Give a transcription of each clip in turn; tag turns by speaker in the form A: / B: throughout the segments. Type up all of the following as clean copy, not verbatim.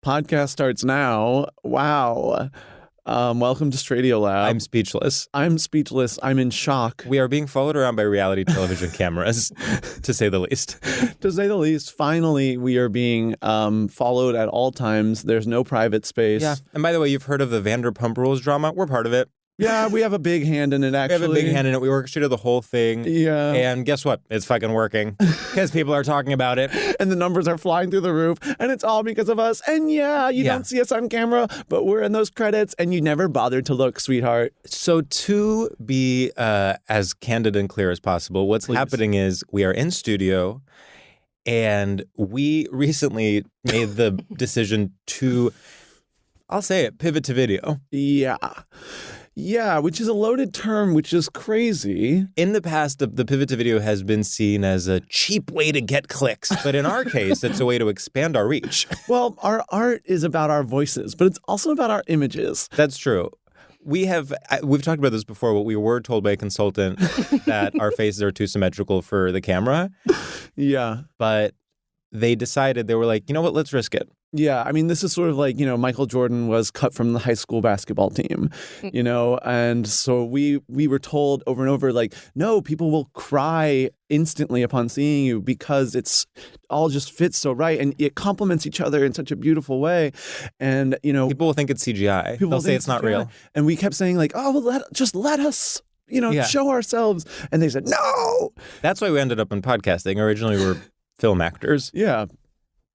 A: Podcast starts now. Wow. Welcome to StraightioLab.
B: I'm speechless.
A: I'm speechless. I'm in shock.
B: We are being followed around by reality television cameras, to say the least.
A: To say the least, finally, we are being followed at all times. There's no private space.
B: Yeah. And by the way, you've heard of the Vanderpump Rules drama? We're part of it.
A: Yeah, we have a big hand in it, actually.
B: We have a big hand in it. We orchestrated the whole thing.
A: Yeah.
B: And guess what? It's fucking working because people are talking about it.
A: And the numbers are flying through the roof. And it's all because of us. And you don't see us on camera, but we're in those credits. And you never bothered to look, sweetheart.
B: So to be as candid and clear as possible, what's happening is we are in studio. And we recently made the decision to, I'll say it, pivot to video.
A: Yeah, which is a loaded term, which is crazy.
B: In the past, the pivot to video has been seen as a cheap way to get clicks. But in our case, it's a way to expand our reach.
A: Well, our art is about our voices, but it's also about our images.
B: That's true. We've talked about this before, but we were told by a consultant that our faces are too symmetrical for the camera.
A: Yeah.
B: But they decided, they were like, you know what, let's risk it.
A: Yeah, I mean, this is sort of like, Michael Jordan was cut from the high school basketball team, and so we were told over and over, like, no, people will cry instantly upon seeing you because it's all just fits so right and it complements each other in such a beautiful way. And,
B: people will think it's CGI. They'll say it's not real.
A: And we kept saying like, oh, well, just let us, show ourselves. And they said, no.
B: That's why we ended up in podcasting. Originally, we were film actors.
A: Yeah.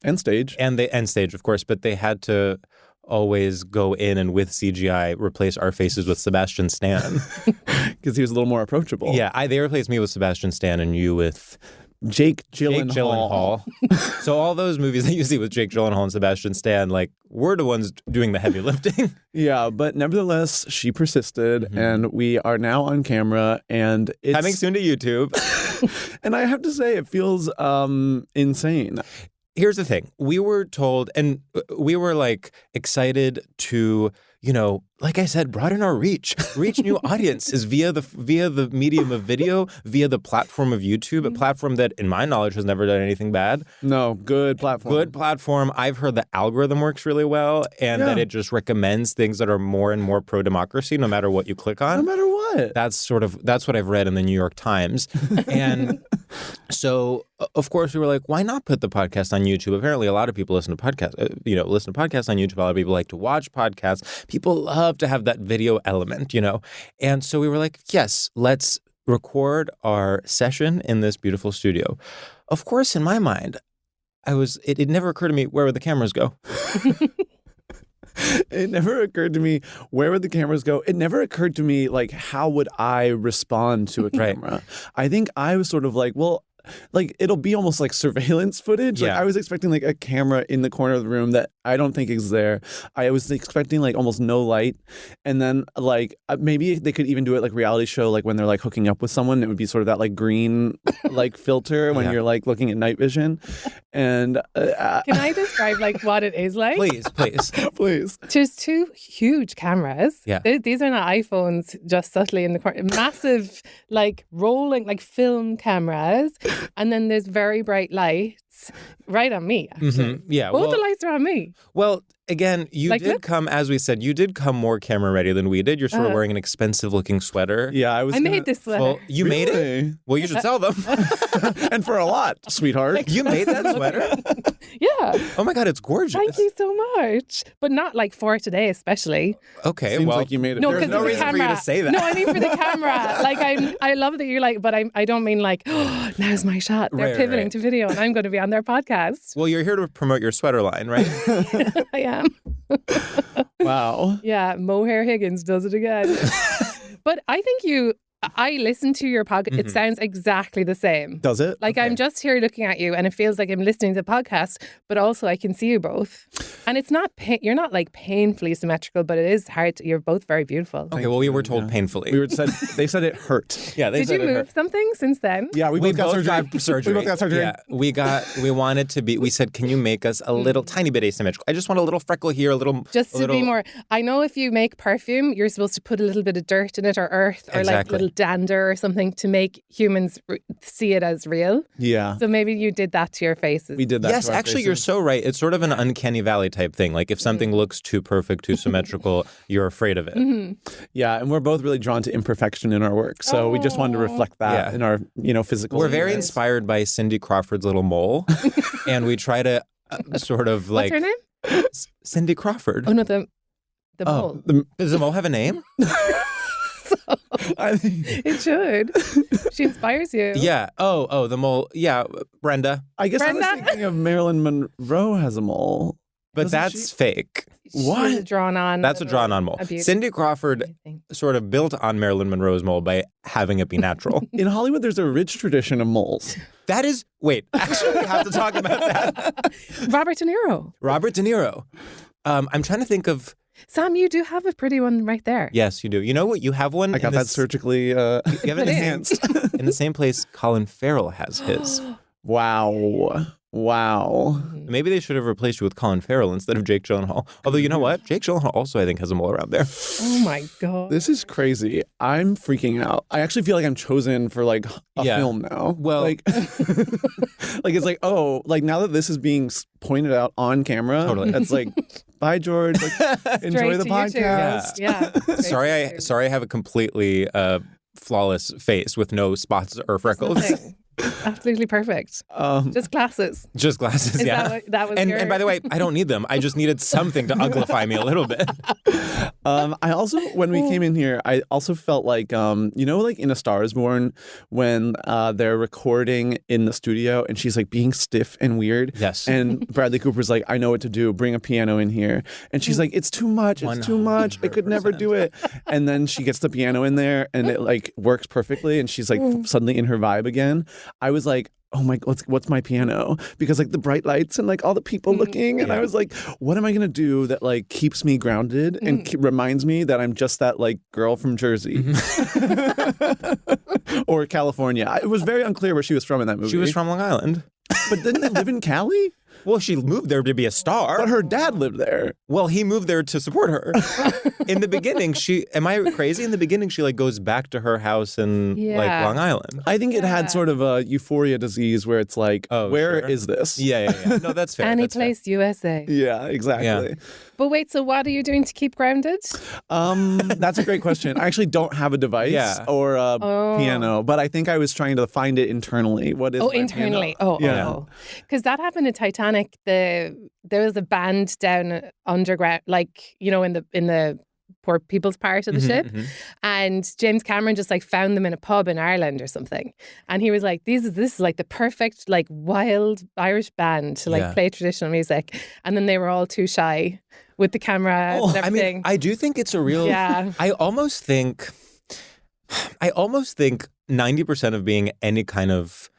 A: And stage.
B: And stage, of course, but they had to always go in and with CGI replace our faces with Sebastian Stan.
A: Because he was a little more approachable.
B: Yeah, they replaced me with Sebastian Stan and you with
A: Jake Gyllenhaal.
B: So all those movies that you see with Jake Gyllenhaal and Sebastian Stan, like, we're the ones doing the heavy lifting.
A: Yeah, but nevertheless, she persisted, and we are now on camera, and it's
B: coming soon to YouTube.
A: And I have to say, it feels insane.
B: Here's the thing. We were told, and we were like excited to, like I said, broaden our reach new audiences via the medium of video, via the platform of YouTube, a platform that, in my knowledge, has never done anything bad.
A: No, good platform.
B: Good platform. I've heard the algorithm works really well, and that it just recommends things that are more and more pro-democracy, no matter what you click on.
A: No matter what.
B: That's what I've read in the New York Times. And so, of course, we were like, why not put the podcast on YouTube? Apparently, a lot of people listen to podcasts. Listen to podcasts on YouTube. A lot of people like to watch podcasts. People love to have that video element, And so we were like, yes, let's record our session in this beautiful studio. Of course, in my mind, it never occurred to me, where would the cameras go?
A: It never occurred to me, where would the cameras go? It never occurred to me, like, how would I respond to a camera? Right. I think I was sort of like, well, like, it'll be almost like surveillance footage. Like, I was expecting like a camera in the corner of the room that I don't think is there. I was expecting like almost no light. And then like maybe they could even do it like reality show, like when they're like hooking up with someone, it would be sort of that like green like filter when you're like looking at night vision. And
C: can I describe like what it is like?
B: Please.
C: There's two huge cameras.
B: Yeah.
C: These are not iPhones just subtly in the corner. Massive like rolling like film cameras. And then there's very bright lights right on me, actually.
B: Mm-hmm. Yeah.
C: Both the lights are on me.
B: Well, again, you did come, as we said, you did come more camera ready than we did. You're sort of wearing an expensive looking sweater.
A: Yeah,
C: I made this sweater.
B: Well, you made it? Well, you should sell them.
A: And for a lot, sweetheart.
B: You made that sweater?
C: Yeah.
B: Oh my God, it's gorgeous.
C: Thank you so much. But not like for today, especially.
B: Okay,
A: Seems like you made it.
C: No,
B: there's no reason for you to say that.
C: No, I mean for the camera. Like I love that you're like, but I don't mean like, oh, now's my shot. They're pivoting to video and I'm going to be on their podcast.
B: Well, you're here to promote your sweater line, right?
C: I am.
A: Wow.
C: Yeah, Mohair Higgins does it again. But I think I listened to your podcast. It sounds exactly the same.
A: Does it?
C: Like I'm just here looking at you and it feels like I'm listening to the podcast, but also I can see you both. And it's not, you're not like painfully symmetrical, but it is hard. You're both very beautiful.
B: Okay, well, we were told painfully.
A: They said it hurt.
B: Yeah,
C: Did you move something since then?
A: Yeah, we both got surgery.
B: We both got surgery. Yeah, we wanted to be, we said, can you make us a little tiny bit asymmetrical? I just want a little freckle here, a little.
C: Just to be more, I know if you make perfume, you're supposed to put a little bit of dirt in it or earth or like little like dander or something to make humans see it as real.
A: Yeah.
C: So maybe you did that to your faces.
A: We did that.
B: Yes,
A: to our
B: actually, you're
A: faces.
B: so right. It's sort of an uncanny valley type thing. Like if something looks too perfect, too symmetrical, you're afraid of it.
A: Yeah, and we're both really drawn to imperfection in our work. So we just wanted to reflect that
B: Yeah.
A: in our, physical.
B: We're very
A: appearance.
B: inspired by Cindy Crawford's little mole, and we try to sort of like
C: What's her name?
B: Cindy Crawford.
C: Oh no, the mole.
B: Does the mole have a name?
A: I think,
C: It should. She inspires you.
B: Yeah. Oh, the mole. Yeah, Brenda.
A: I guess I was
C: Brenda?
A: thinking of Marilyn Monroe has a mole.
B: But
A: Doesn't
B: that's
A: she?
B: fake.
C: She
A: What?
C: was drawn on.
B: That's a drawn-on mole.
C: beauty
B: Cindy Crawford
C: thing.
B: sort of built on Marilyn Monroe's mole by having it be natural.
A: In Hollywood, there's a rich tradition of moles.
B: That is, wait, actually, we have to talk about that.
C: Robert De Niro.
B: Robert De Niro. I'm trying to think of.
C: Sam, you do have a pretty one right there.
B: Yes, you do. You know what? You have one.
A: I got that surgically
B: You have it
C: Put in.
B: enhanced in the same place Colin Farrell has his.
A: Wow.
B: Maybe they should have replaced you with Colin Farrell instead of Jake Gyllenhaal. Although you know what? Jake Gyllenhaal also I think has a mole around there.
C: Oh my God.
A: This is crazy. I'm freaking out. I actually feel like I'm chosen for like a
B: Yeah.
A: film now.
B: Well-
A: like, like it's like, oh, like now that this is being pointed out on camera,
B: Totally.
A: it's like, bye George, like, enjoy
C: Straight
A: the
C: to YouTube.
A: podcast.
C: Yeah.
B: Sorry, I have a completely flawless face with no spots or freckles.
C: Nothing. Absolutely perfect. Just glasses.
B: Just glasses,
C: Is
B: yeah.
C: that was
B: and
C: your...
B: by the way, I don't need them. I just needed something to uglify me a little bit.
A: I also, when we came in here, I also felt like, like in A Star Is Born, when they're recording in the studio and she's like being stiff and weird.
B: Yes.
A: And Bradley Cooper's like, I know what to do. Bring a piano in here. And she's like, it's too much. It's too much. I could never do it. And then she gets the piano in there and it like works perfectly. And she's like suddenly in her vibe again. I was like, oh my, what's my piano? Because like the bright lights and like all the people looking. And I was like, what am I going to do that like keeps me grounded and reminds me that I'm just that like girl from Jersey or California. It was very unclear where she was from in that movie.
B: She was from Long Island.
A: But didn't they live in Cali?
B: Well, she moved there to be a star.
A: But her dad lived there.
B: Well, he moved there to support her. In the beginning, am I crazy? In the beginning, she like goes back to her house in like
C: Yeah.
B: Long Island.
A: I think it had sort of a euphoria disease where it's like, where
B: sure.
A: is this?
B: Yeah. No, that's fair.
C: Any
B: that's fair.
C: place USA.
A: Yeah, exactly.
C: But wait, so what are you doing to keep grounded?
A: That's a great question. I actually don't have a device or a piano, but I think I was trying to find it internally. What is my
C: internally.
A: piano? Yeah.
C: Because that happened in Titanic. There was a band down underground, like, in the poor people's part of the ship. And James Cameron just like found them in a pub in Ireland or something. And he was like, this is like the perfect like wild Irish band to like play traditional music. And then they were all too shy with the camera and everything.
B: I mean, I do think it's a real.
C: Yeah.
B: I almost think 90% of being any kind of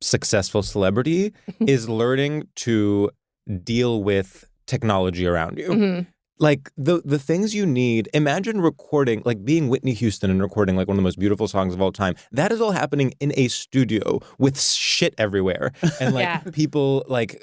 B: successful celebrity is learning to deal with technology around you. Like the things you need, imagine recording, like being Whitney Houston and recording like one of the most beautiful songs of all time. That is all happening in a studio with shit everywhere. And like people like,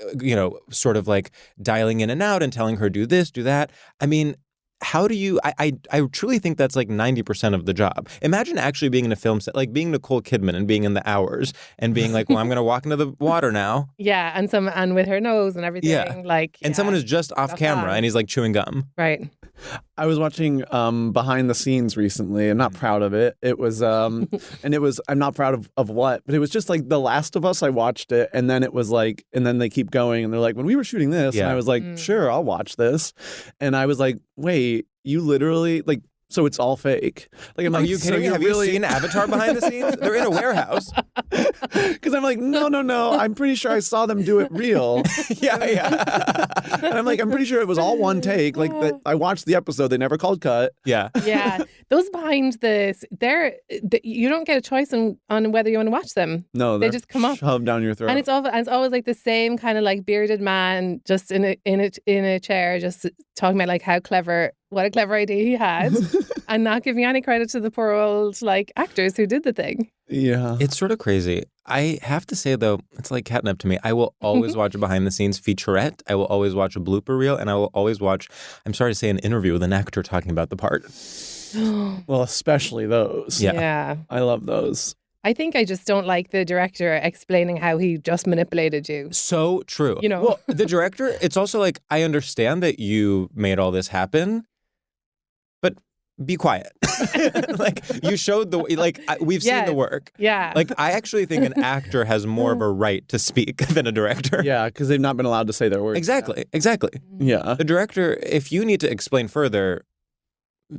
B: sort of like dialing in and out and telling her, do this, do that. I mean, how do you, I truly think that's like 90% of the job. Imagine actually being in a film set, like being Nicole Kidman and being in The Hours and being like, well, I'm going to walk into the water now.
C: Yeah. And with her nose and everything.
B: Yeah.
C: Like,
B: And someone is just off camera and he's like chewing gum.
C: Right.
A: I was watching behind the scenes recently. I'm not proud of it. It was and it was, I'm not proud of what, but it was just like The Last of Us. I watched it and then it was like, and then they keep going and they're like, when we were shooting this, and I was like, sure, I'll watch this. And I was like, wait, you literally like, so it's all fake. Like, I'm
B: Are
A: like,
B: you
A: so
B: kidding me?
A: you're
B: Have
A: really...
B: you seen Avatar behind the scenes? They're in a warehouse.
A: Because I'm like, no. I'm pretty sure I saw them do it real.
B: Yeah.
A: And I'm like, I'm pretty sure it was all one take. Like, I watched the episode. They never called cut.
B: Yeah.
C: Yeah. Those behind this, you don't get a choice on whether you want to watch them.
A: No,
C: they just come up.
A: Shoved down your throat.
C: And it's always like the same kind of like bearded man just in a chair, just talking about like how clever what a clever idea he had, and not giving any credit to the poor old like actors who did the thing.
A: Yeah.
B: It's sort of crazy. I have to say, though, it's like catnip to me. I will always watch a behind-the-scenes featurette. I will always watch a blooper reel. And I will always watch, I'm sorry to say, an interview with an actor talking about the part.
A: Well, especially those.
C: Yeah.
A: I love those.
C: I think I just don't like the director explaining how he just manipulated you.
B: So true.
C: You know.
B: Well, the director, it's also like, I understand that you made all this happen, but be quiet. Like, you showed we've seen the work.
C: Yeah.
B: Like, I actually think an actor has more of a right to speak than a director.
A: Yeah, because they've not been allowed to say their words.
B: Exactly.
A: Yeah.
B: The director, if you need to explain further,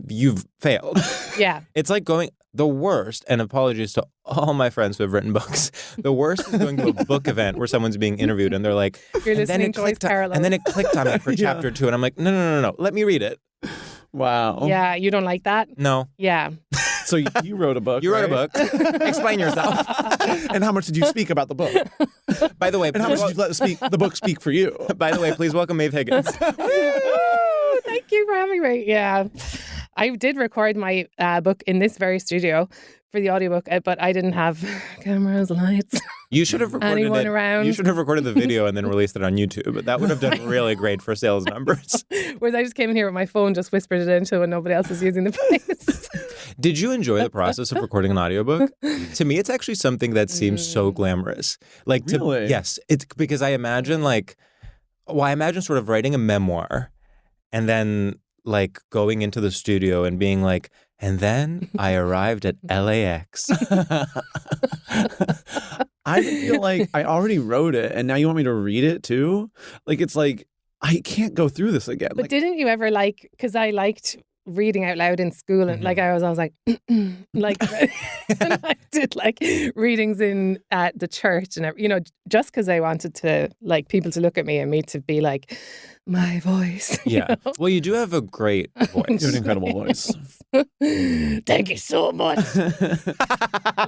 B: you've failed.
C: Yeah.
B: It's like going the worst, and apologies to all my friends who have written books, the worst is going to a book event where someone's being interviewed and they're like,
C: You're
B: and then
C: listening to Joyce Carol.
B: and then it clicked on me for chapter 2, and I'm like, no, let me read it.
A: Wow.
C: Yeah, you don't like that?
B: No.
C: Yeah.
A: So you wrote a book.
B: You wrote
A: right?
B: a book. Explain yourself.
A: And how much did you speak about the book?
B: By the way,
A: And how much did you let the book speak for you?
B: By the way, please welcome Maeve Higgins.
C: Woo! Thank you for having me. Yeah. I did record my book in this very studio for the audiobook, but I didn't have cameras, lights.
B: You should have recorded
C: Anyone
B: it.
C: around?
B: You should have recorded the video and then released it on YouTube. That would have done really great for sales numbers.
C: Whereas I just came in here with my phone, just whispered it into when nobody else was using the place.
B: Did you enjoy the process of recording an audiobook? To me, it's actually something that seems so glamorous. Like,
A: Really?
B: Yes. It's because I imagine I imagine sort of writing a memoir and then like going into the studio and being like, and then I arrived at LAX.
A: I feel like I already wrote it, and now you want me to read it too? Like, it's like, I can't go through this again.
C: But didn't you ever because I liked reading out loud in school, and like I was like, like, and I did like readings in at the church, and just because I wanted to like people to look at me and me to be like, my voice.
B: Yeah. Well, you do have a great voice.
A: You have an incredible voice.
C: Thank you so much.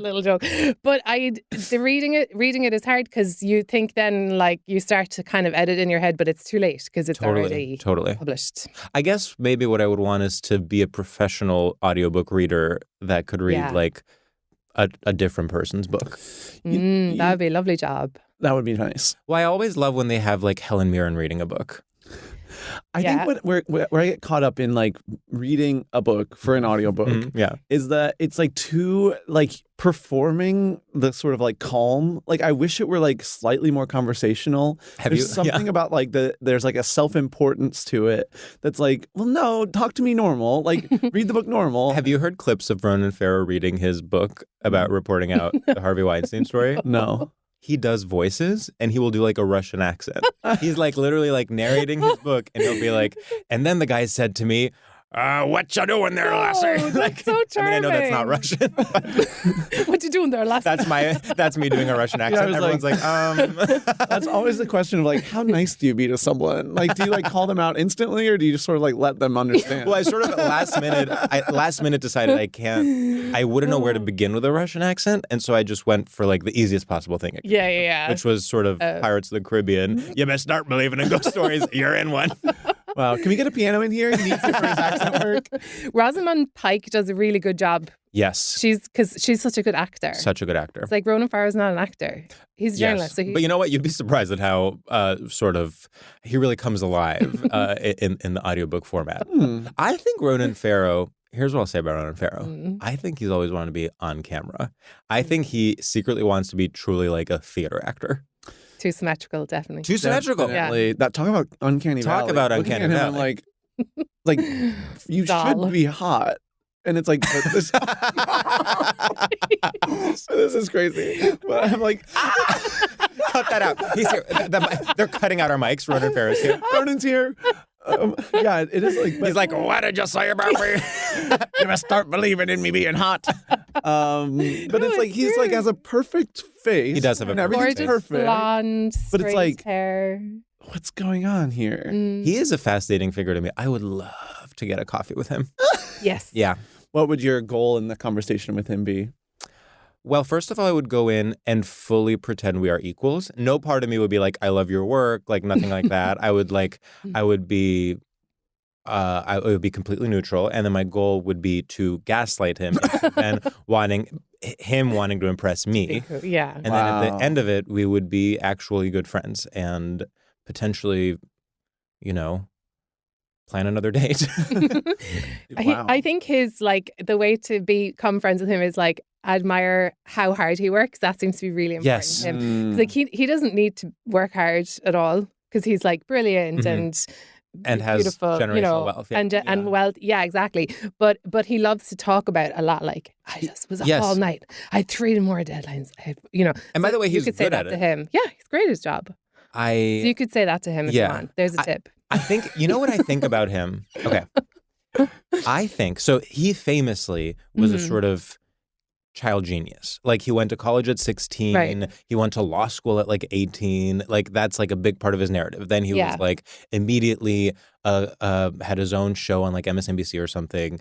C: Little joke. But reading it is hard because you think then like you start to kind of edit in your head, but it's too late because it's already published.
B: I guess maybe what I would want is to be a professional audiobook reader that could read like a different person's book.
C: That would be a lovely job.
A: That would be nice.
B: Well, I always love when they have like Helen Mirren reading a book.
A: I think where I get caught up in like reading a book for an audiobook is that it's like too like performing the sort of like calm. Like I wish it were like slightly more conversational. There's something about like there's like a self-importance to it that's like, well, no, talk to me normal. Like read the book normal.
B: Have you heard clips of Ronan Farrow reading his book about reporting out the Harvey Weinstein story?
A: No.
B: He does voices and he will do like a Russian accent. He's like literally like narrating his book and he'll be like, and then the guy said to me, what you doing there, lassie?
C: That's so charming.
B: I mean, I know that's not Russian.
C: What you doing there, lassie?
B: That's me doing a Russian accent. Everyone's like,
A: That's always the question of like, how nice do you be to someone? Like, do you like call them out instantly or do you just sort of like let them understand?
B: Well, I sort of last minute decided I wouldn't know where to begin with a Russian accent. And so I just went for like the easiest possible thing.
C: Yeah.
B: Which was sort of Pirates of the Caribbean. You best start believing in ghost stories. You're in one.
A: Wow. Can we get a piano in here? He needs it for his accent work.
C: Rosamund Pike does a really good job.
B: Yes.
C: Because she's such a good actor.
B: Such a good actor.
C: It's like Ronan Farrow's not an actor. He's a journalist. So
B: but you know what? You'd be surprised at how sort of he really comes alive in the audiobook format. I think Ronan Farrow, here's what I'll say about Ronan Farrow. I think he's always wanted to be on camera. I think he secretly wants to be truly like a theater actor.
C: Too symmetrical, definitely.
B: Too symmetrical.
A: Definitely. That talk about uncanny valley.
B: Talk about uncanny valley.
A: Like you should be hot. And it's like, this is crazy. But I'm like,
B: cut that out. He's here. They're cutting out our mics. Ronan Farrow's here.
A: Ronan's here. Yeah, it is like.
B: He's like, what did you say about me?
A: You must start believing in me being hot. But it's like he's like has a perfect face.
B: He does have a
A: everything's
C: gorgeous
A: perfect.
C: Blonde,
A: but it's like
C: hair.
A: What's going on here?
B: He is a fascinating figure to me. I would love to get a coffee with him.
C: Yes.
B: Yeah.
A: What would your goal in the conversation with him be?
B: Well, first of all, I would go in and fully pretend we are equals. No part of me would be like, I love your work, like nothing like that. I would it would be completely neutral, and then my goal would be to gaslight him into then wanting to impress me.
C: Yeah.
B: And then at the end of it, we would be actually good friends and potentially, plan another date.
C: I think his the way to become friends with him is admire how hard he works. That seems to be really important to him. 'Cause, he doesn't need to work hard at all because he's brilliant and
B: has
C: beautiful,
B: generational wealth. Yeah.
C: And wealth. Yeah, exactly. But he loves to talk about a lot. I just was up all night. I had 3 more deadlines.
B: And by the way, he's
C: you could say
B: good
C: that
B: at
C: to
B: it.
C: him. Yeah, he's great at his job. So you could say that to him if you want. There's a tip.
B: I think, what I think about him? Okay. I think, so he famously was a sort of child genius. He went to college at 16.
C: Right.
B: He went to law school at 18. That's a big part of his narrative. Then he was immediately had his own show on MSNBC or something.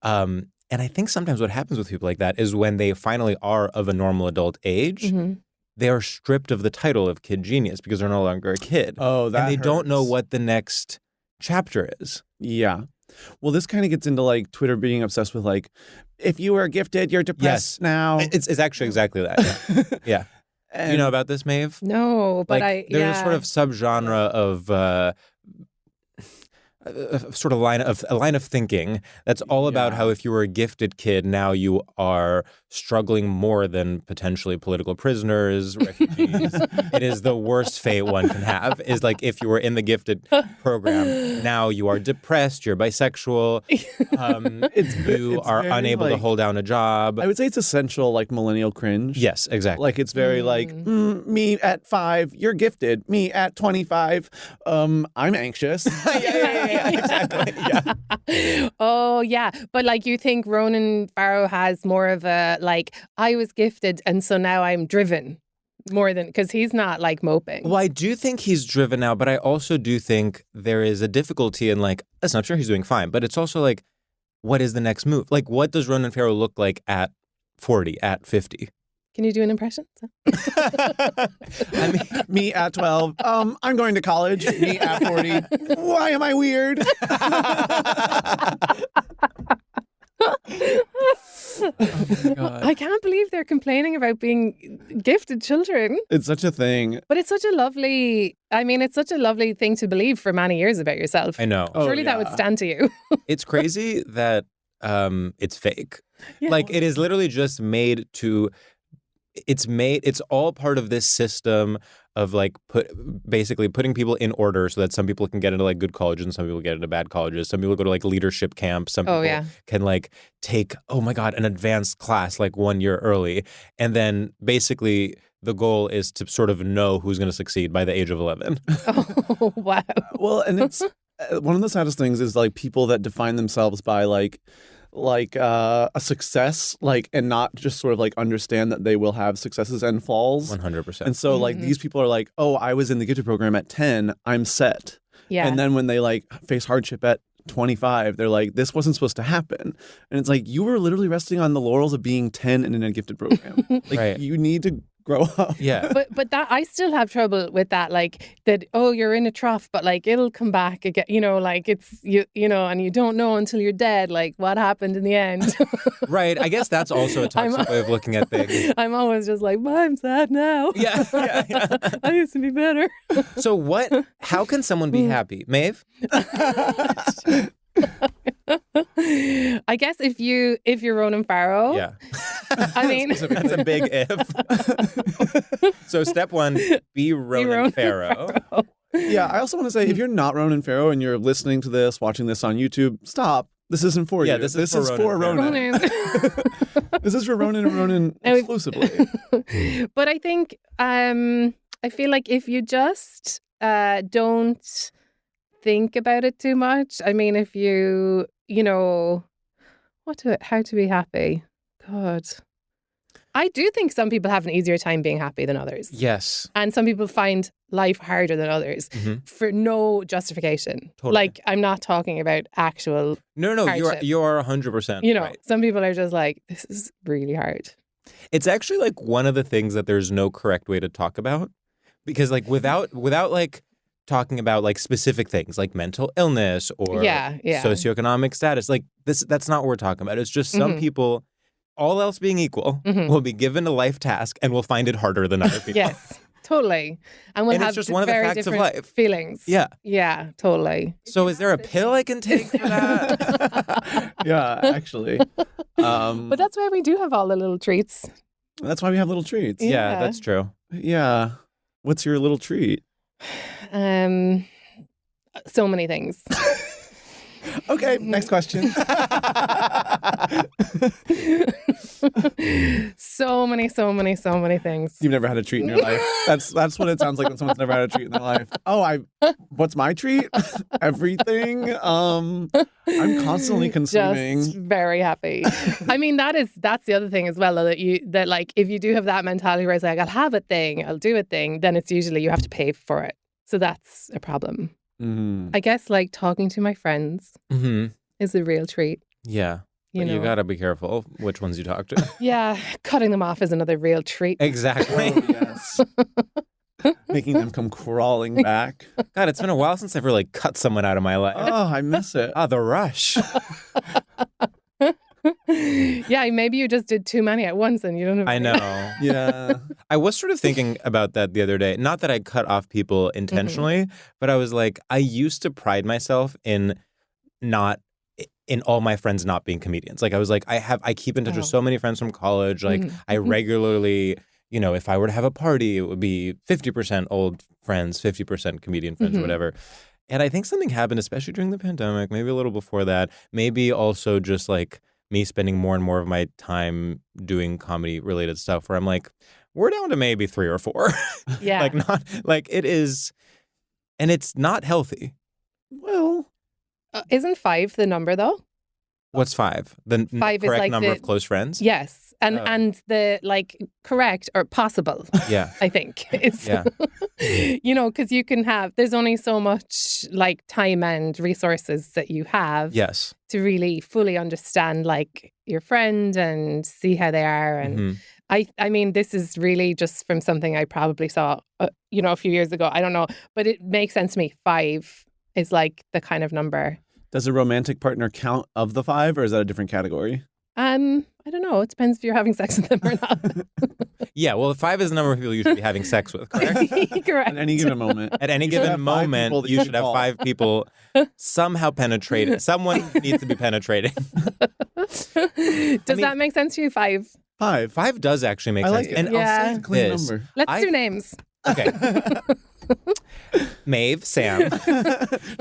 B: And I think sometimes what happens with people like that is when they finally are of a normal adult age, they are stripped of the title of kid genius because they're no longer a kid.
A: Oh, that
B: And they
A: hurts.
B: don't know what the next chapter is.
A: Yeah. Well, this kind of gets into Twitter being obsessed with if you were gifted, you're depressed now.
B: It's actually exactly that. Yeah.
A: And
B: Do you know about this, Maeve?
C: No, but
B: there's a sort of subgenre of a line of thinking that's all about how if you were a gifted kid, now you are struggling more than potentially political prisoners, refugees. It is the worst fate one can have. Is if you were in the gifted program, now you are depressed, you're bisexual, you are
A: very,
B: unable to hold down a job.
A: I would say it's essential it's very me at 5, you're gifted. Me at 25, I'm anxious.
B: yeah, exactly. Yeah.
C: Oh, yeah. But you think Ronan Farrow has more of a I was gifted and so now I'm driven more than because he's not moping.
B: Well, I do think he's driven now, but I also do think there is a difficulty in listen, I'm sure he's doing fine, but it's also what is the next move? What does Ronan Farrow look like at 40, at 50?
C: Can you do an impression?
A: I mean, me at 12. I'm going to college. Me at 40. Why am I weird?
B: Oh my God.
C: I can't believe they're complaining about being gifted children.
A: It's such a thing.
C: But it's such a lovely thing to believe for many years about yourself.
B: I know.
C: Surely that would stand to you.
B: It's crazy that it's fake.
C: Yeah.
B: It is literally just made to... It's all part of this system of basically putting people in order so that some people can get into good colleges and some people get into bad colleges. Some people go to leadership camps. Some people can take, oh my God, an advanced class 1 year early. And then basically the goal is to sort of know who's going to succeed by the age of 11.
C: Oh, wow.
A: Well, and it's one of the saddest things is people that define themselves by a success, and not just sort of understand that they will have successes and falls.
B: 100%.
A: And so these people are oh, I was in the gifted program at 10, I'm set.
C: Yeah.
A: And then when they face hardship at 25, they're this wasn't supposed to happen. And it's you were literally resting on the laurels of being 10 and in a gifted program.
B: Right.
A: You need to grow up.
B: Yeah.
C: But that I still have trouble with that, that, oh, you're in a trough, but it'll come back again, it's and you don't know until you're dead, what happened in the end.
B: Right. I guess that's also a toxic way of looking at things.
C: I'm always just well, I'm sad now.
B: Yeah.
C: I used to be better.
B: So how can someone be happy? Maeve?
C: I guess if you're Ronan Farrow.
B: Yeah.
C: I mean,
B: that's a big if. So step 1, be Ronan Farrow.
A: Yeah, I also want to say, if you're not Ronan Farrow and you're listening to this, watching this on YouTube, stop. This isn't for you.
B: Yeah, this is for
A: Ronan. This is for Ronan and Ronan exclusively.
C: But I think I feel if you just don't think about it too much. I mean, if you how to be happy. God. I do think some people have an easier time being happy than others.
B: Yes.
C: And some people find life harder than others for no justification.
B: Totally.
C: I'm not talking about actual
B: No,
C: hardship.
B: you are 100% right.
C: Some people are just this is really hard.
B: It's actually one of the things that there's no correct way to talk about, because without talking about like specific things like mental illness or socioeconomic status. Like that's not what we're talking about. It's just some people, all else being equal, will be given a life task and will find it harder than other people.
C: Yes. Totally. And we'll have
B: it's just one of the
C: very
B: facts of
C: different
B: life.
C: feelings.
B: Yeah.
C: Yeah, totally.
B: So is there a pill I can take for that?
A: Yeah, actually.
C: But that's why we do have all the little treats.
A: That's why we have little treats.
B: Yeah, that's true.
A: Yeah. What's your little treat?
C: So many things.
A: Okay, next question.
C: So many things.
A: You've never had a treat in your life. That's what it sounds like when someone's never had a treat in their life. Oh, what's my treat? Everything. I'm constantly consuming.
C: Just very happy. I mean, that's the other thing as well, that like if you do have that mentality where it's like, I'll have a thing, I'll do a thing, then it's usually you have to pay for it. So that's a problem. I guess like talking to my friends is a real treat.
B: Yeah.
C: You know?
B: You gotta be careful which ones you talk to.
C: Yeah, cutting them off is another real treat.
B: Exactly.
A: Oh, yes. Making them come crawling back.
B: God, it's been a while since I've really cut someone out of my life.
A: Oh, I miss it.
B: The rush.
C: Yeah, maybe you just did too many at once and you don't have.
B: I know.
A: Yeah.
B: I was sort of thinking about that the other day. Not that I cut off people intentionally, but I was like, I used to pride myself in all my friends not being comedians. Like I was like, I keep in touch with so many friends from college. Like I regularly, you know, if I were to have a party, it would be 50% old friends, 50% comedian friends or whatever. And I think something happened, especially during the pandemic, maybe a little before that, maybe also just like me spending more and more of my time doing comedy related stuff where I'm like, we're down to maybe 3 or 4.
C: Yeah.
B: Like not like it is, and it's not healthy.
A: Well,
C: isn't 5 the number though?
B: What's 5? The
C: 5 is
B: correct
C: like
B: number of close friends?
C: Yes. And the like correct or possible,
B: Yeah.
C: I think is,
B: Yeah.
C: you know, because you can have, there's only so much like time and resources that you have
B: Yes.
C: to really fully understand like your friend and see how they are. And I mean, this is really just from something I probably saw, you know, a few years ago. I don't know, but it makes sense to me. 5 is like the kind of number.
A: Does a romantic partner count of the 5 or is that a different category?
C: I don't know. It depends if you're having sex with them or not.
B: Yeah, well, 5 is the number of people you should be having sex with, correct?
C: Correct.
A: At any given moment.
B: At any given moment, you should have 5 people somehow penetrated. Someone needs to be penetrating.
C: Does that make sense to you? 5?
A: 5.
B: 5 does actually make
A: I
B: sense.
A: like it.
B: And
C: Yeah.
A: I'll say it's a clean
B: this.
A: number.
C: Let's do names.
B: Okay. Maeve, Sam,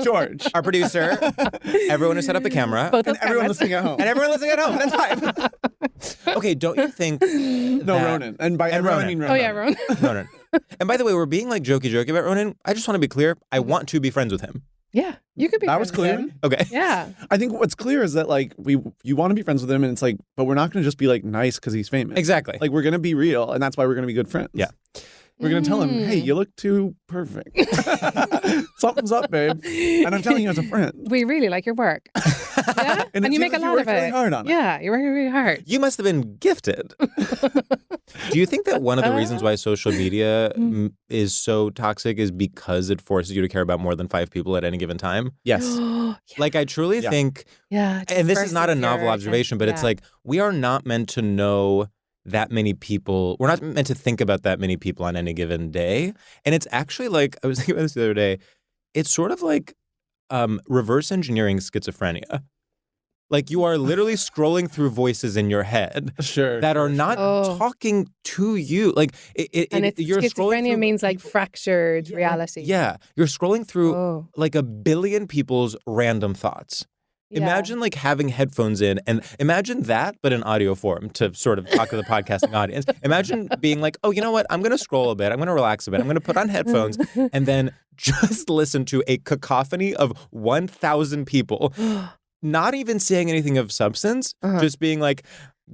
A: George.
B: our producer, everyone who set up the camera,
C: Both
A: And
C: those
A: everyone
C: cameras.
A: listening at home.
B: and everyone listening at home. That's 5. Okay, don't you think?
A: No, Ronan. And by everyone, I mean Ronan.
C: Oh yeah, Ronan.
B: Ronan. And by the way, we're being like jokey about Ronan. I just want to be clear. I want to be friends with him.
C: Yeah, you could be.
A: That
C: friends
A: was
C: with
A: clear.
C: him.
B: Okay.
C: Yeah.
A: I think what's clear is that like you want to be friends with him and it's like, but we're not going to just be like nice because he's famous.
B: Exactly.
A: Like we're going to be real and that's why we're going to be good friends.
B: Yeah.
A: We're going to tell him, hey, you look too perfect. Something's up, babe. And I'm telling you as a friend.
C: We really like your work. Yeah,
A: And it
C: you
A: seems
C: make a
A: like you
C: lot
A: worked
C: of it.
A: really hard on it.
C: Yeah, you're working really hard.
B: You must have been gifted. Do you think that one of the reasons why social media is so toxic is because it forces you to care about more than 5 people at any given time?
A: Yes.
B: Like, I truly think,
C: Yeah.
B: and this is not a
C: disperses
B: novel
C: your
B: observation, but it's
C: yeah.
B: like, we are not meant to know that many people. We're not meant to think about that many people on any given day. And it's actually like, I was thinking about this the other day, it's sort of like reverse engineering schizophrenia. Like you are literally scrolling through voices in your head
A: Sure.
B: that are not
C: Oh.
B: talking to you. Like
C: And it's
B: you're scrolling
C: schizophrenia
B: through
C: means like fractured reality.
B: Yeah, you're scrolling through
C: Oh.
B: like a billion people's random thoughts.
C: Yeah.
B: Imagine like having headphones in and imagine that, but in audio form to sort of talk to the podcasting audience. Imagine being like, oh, you know what? I'm going to scroll a bit. I'm going to relax a bit. I'm going to put on headphones and then just listen to a cacophony of 1,000 people, not even saying anything of substance, just being like,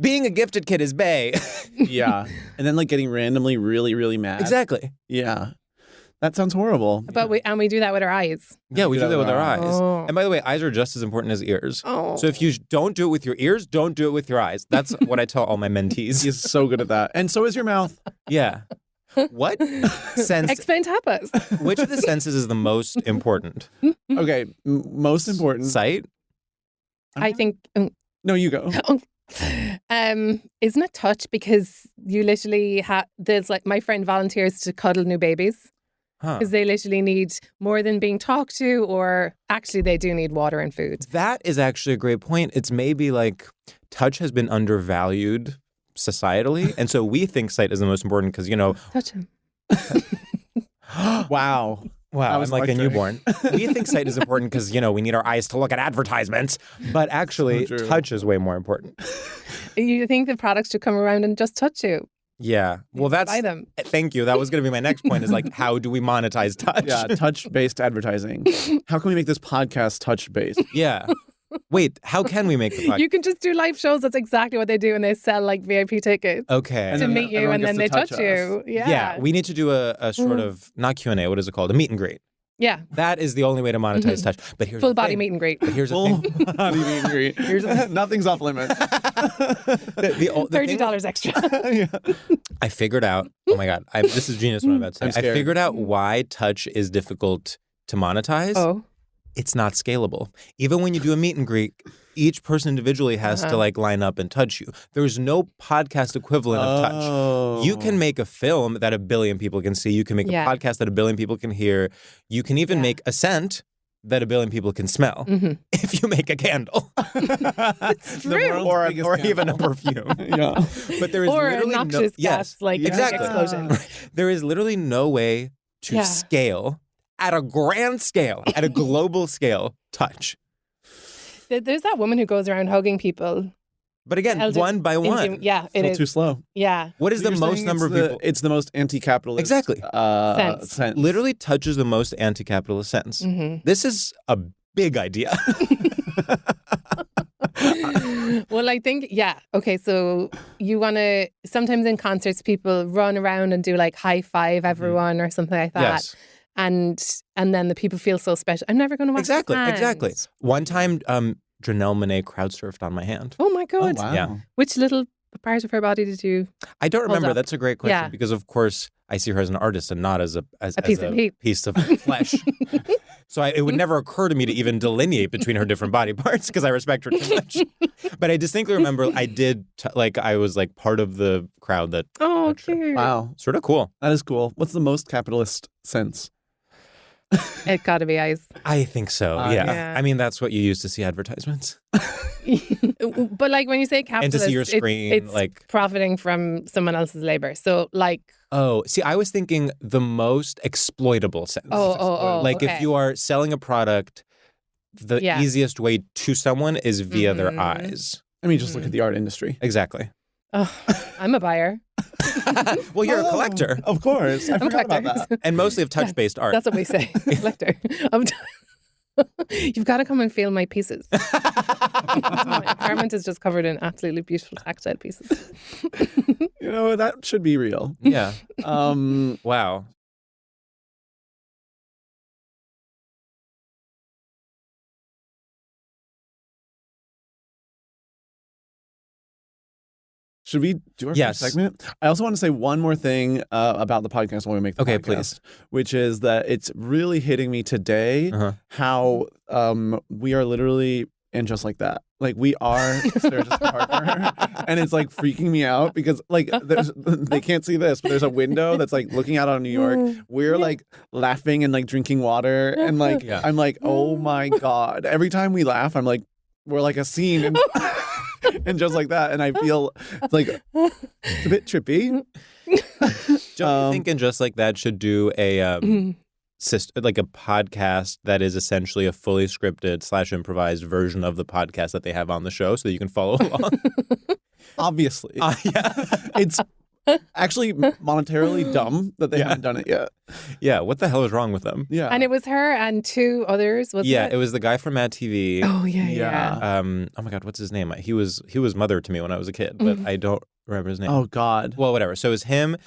B: being a gifted kid is bae.
A: Yeah. And then like getting randomly really, really mad.
B: Exactly.
A: Yeah. That sounds horrible.
C: But we do that with our eyes.
B: Yeah, we do that with our eyes.
C: Oh.
B: And by the way, eyes are just as important as ears.
C: Oh.
B: So if you don't do it with your ears, don't do it with your eyes. That's what I tell all my mentees.
A: He's so good at that. And so is your mouth.
B: Yeah. What sense?
C: Explain tapas.
B: Which of the senses is the most important?
A: Okay, most important.
B: Sight?
C: I think.
A: No, you go.
C: Isn't it touch? Because you literally there's like my friend volunteers to cuddle new babies because they literally need more than being talked to, or actually they do need water and food.
B: That is actually a great point. It's maybe like touch has been undervalued societally, and so we think sight is the most important because, you know,
C: Touch him.
A: Wow.
B: Wow, I'm like a newborn. We think sight is important because, you know, we need our eyes to look at advertisements, but actually touch is way more important.
C: You think the products should come around and just touch you?
B: Yeah. Well,
C: Buy them.
B: Thank you. That was going to be my next point is like, how do we monetize touch?
A: Yeah, touch-based advertising. How can we make this podcast touch-based?
B: Yeah. Wait, how can we make the podcast?
C: You can just do live shows. That's exactly what they do, and they sell like VIP tickets
B: Okay.
C: to meet you, and then they touch you.
B: Yeah. We need to do a sort of, not Q&A, what is it called? A meet and greet.
C: Yeah.
B: That is the only way to monetize touch. But here's
C: Full
B: the
C: body
B: thing.
C: meet and greet.
B: But here's the
A: Full
B: thing.
A: body meet and greet. Nothing's off limits.
B: The thing
C: $30 extra.
A: Yeah.
B: I figured out, oh my God, this is genius what I'm about to say.
A: I'm scared.
B: I figured out why touch is difficult to monetize.
C: Oh.
B: It's not scalable. Even when you do a meet and greet, each person individually has to like line up and touch you. There's no podcast equivalent of touch. You can make a film that 1 billion people can see. You can make a podcast that 1 billion people can hear. You can even make a scent that 1 billion people can smell if you make a candle.
C: It's true.
B: or even a perfume.
A: Yeah.
B: But there is
C: Or a
B: literally
C: noxious gas, like a big
B: exactly.
C: explosion.
B: There is literally no way to scale at a grand scale, at a global scale, touch.
C: There's that woman who goes around hugging people.
B: But again, one by one.
C: Yeah, it is.
A: Too slow.
C: Yeah.
B: What is
A: So
B: the
A: you're
B: most
A: saying
B: number of people?
A: It's the most anti-capitalist.
B: Exactly.
A: Sense.
B: Literally touches the most anti-capitalist sense. This is a big idea.
C: Well, I think, okay, so you want to, sometimes in concerts, people run around and do like high five everyone or something like that.
B: Yes.
C: And then the people feel so special. I'm never going to wash my hands.
B: Exactly. One time, Janelle Monáe crowd surfed on my hand.
C: Oh my God.
A: Oh, wow.
B: Yeah.
C: Which little part of her body did you?
B: I don't remember.
C: up?
B: That's a great question
C: Yeah.
B: because, of course, I see her as an artist and not as a
C: piece of meat.
B: piece of flesh. So it would never occur to me to even delineate between her different body parts because I respect her too much. But I distinctly remember I did, I was like part of the crowd that.
C: Oh,
B: touched her.
C: cute.
A: Wow.
B: Sort of cool.
A: That is cool. What's the most capitalist sense?
C: It got to be eyes.
B: I think so.
C: Yeah.
B: I mean, that's what you use to see advertisements.
C: But like when you say capitalist,
B: And to see your screen,
C: it's
B: like
C: profiting from someone else's labor. So like,
B: oh, see, I was thinking the most exploitable sense.
C: oh,
B: like
C: okay.
B: if you are selling a product, the easiest way to someone is via their eyes.
A: I mean, just look at the art industry.
B: Exactly.
C: Oh, I'm a buyer.
B: Well, you're a collector,
A: Of course. I forgot about that.
B: and mostly of touch-based art.
C: That's what we say, collector. You've got to come and feel my pieces. My apartment is just covered in absolutely beautiful tactile pieces.
A: You know, that should be real.
B: Yeah.
A: Um,
B: Wow.
A: should we do our
B: Yes.
A: first segment? I also want to say one more thing about the podcast when we make the
B: Okay,
A: podcast,
B: please.
A: which is that it's really hitting me today how we are literally in Just Like That. Like we are Sarah Jessica Parker, and it's like freaking me out because like they can't see this, but there's a window that's like looking out on New York. We're like laughing and like drinking water, and like I'm like, oh my God. Every time we laugh, I'm like, we're like a scene and Just Like That, and I feel it's like it's a bit trippy.
B: Don't you think in Just Like That should do a like a podcast that is essentially a fully scripted / improvised version of the podcast that they have on the show so that you can follow along?
A: Obviously.
B: Yeah.
A: It's actually monetarily dumb that they haven't done it yet.
B: Yeah, what the hell is wrong with them?
A: Yeah.
C: And it was her and 2 others, wasn't it?
B: Yeah, it was the guy from Mad TV.
C: Oh, yeah.
B: Oh my God, what's his name? He was mother to me when I was a kid, but I don't remember his name.
A: Oh God.
B: Well, whatever. So it was him.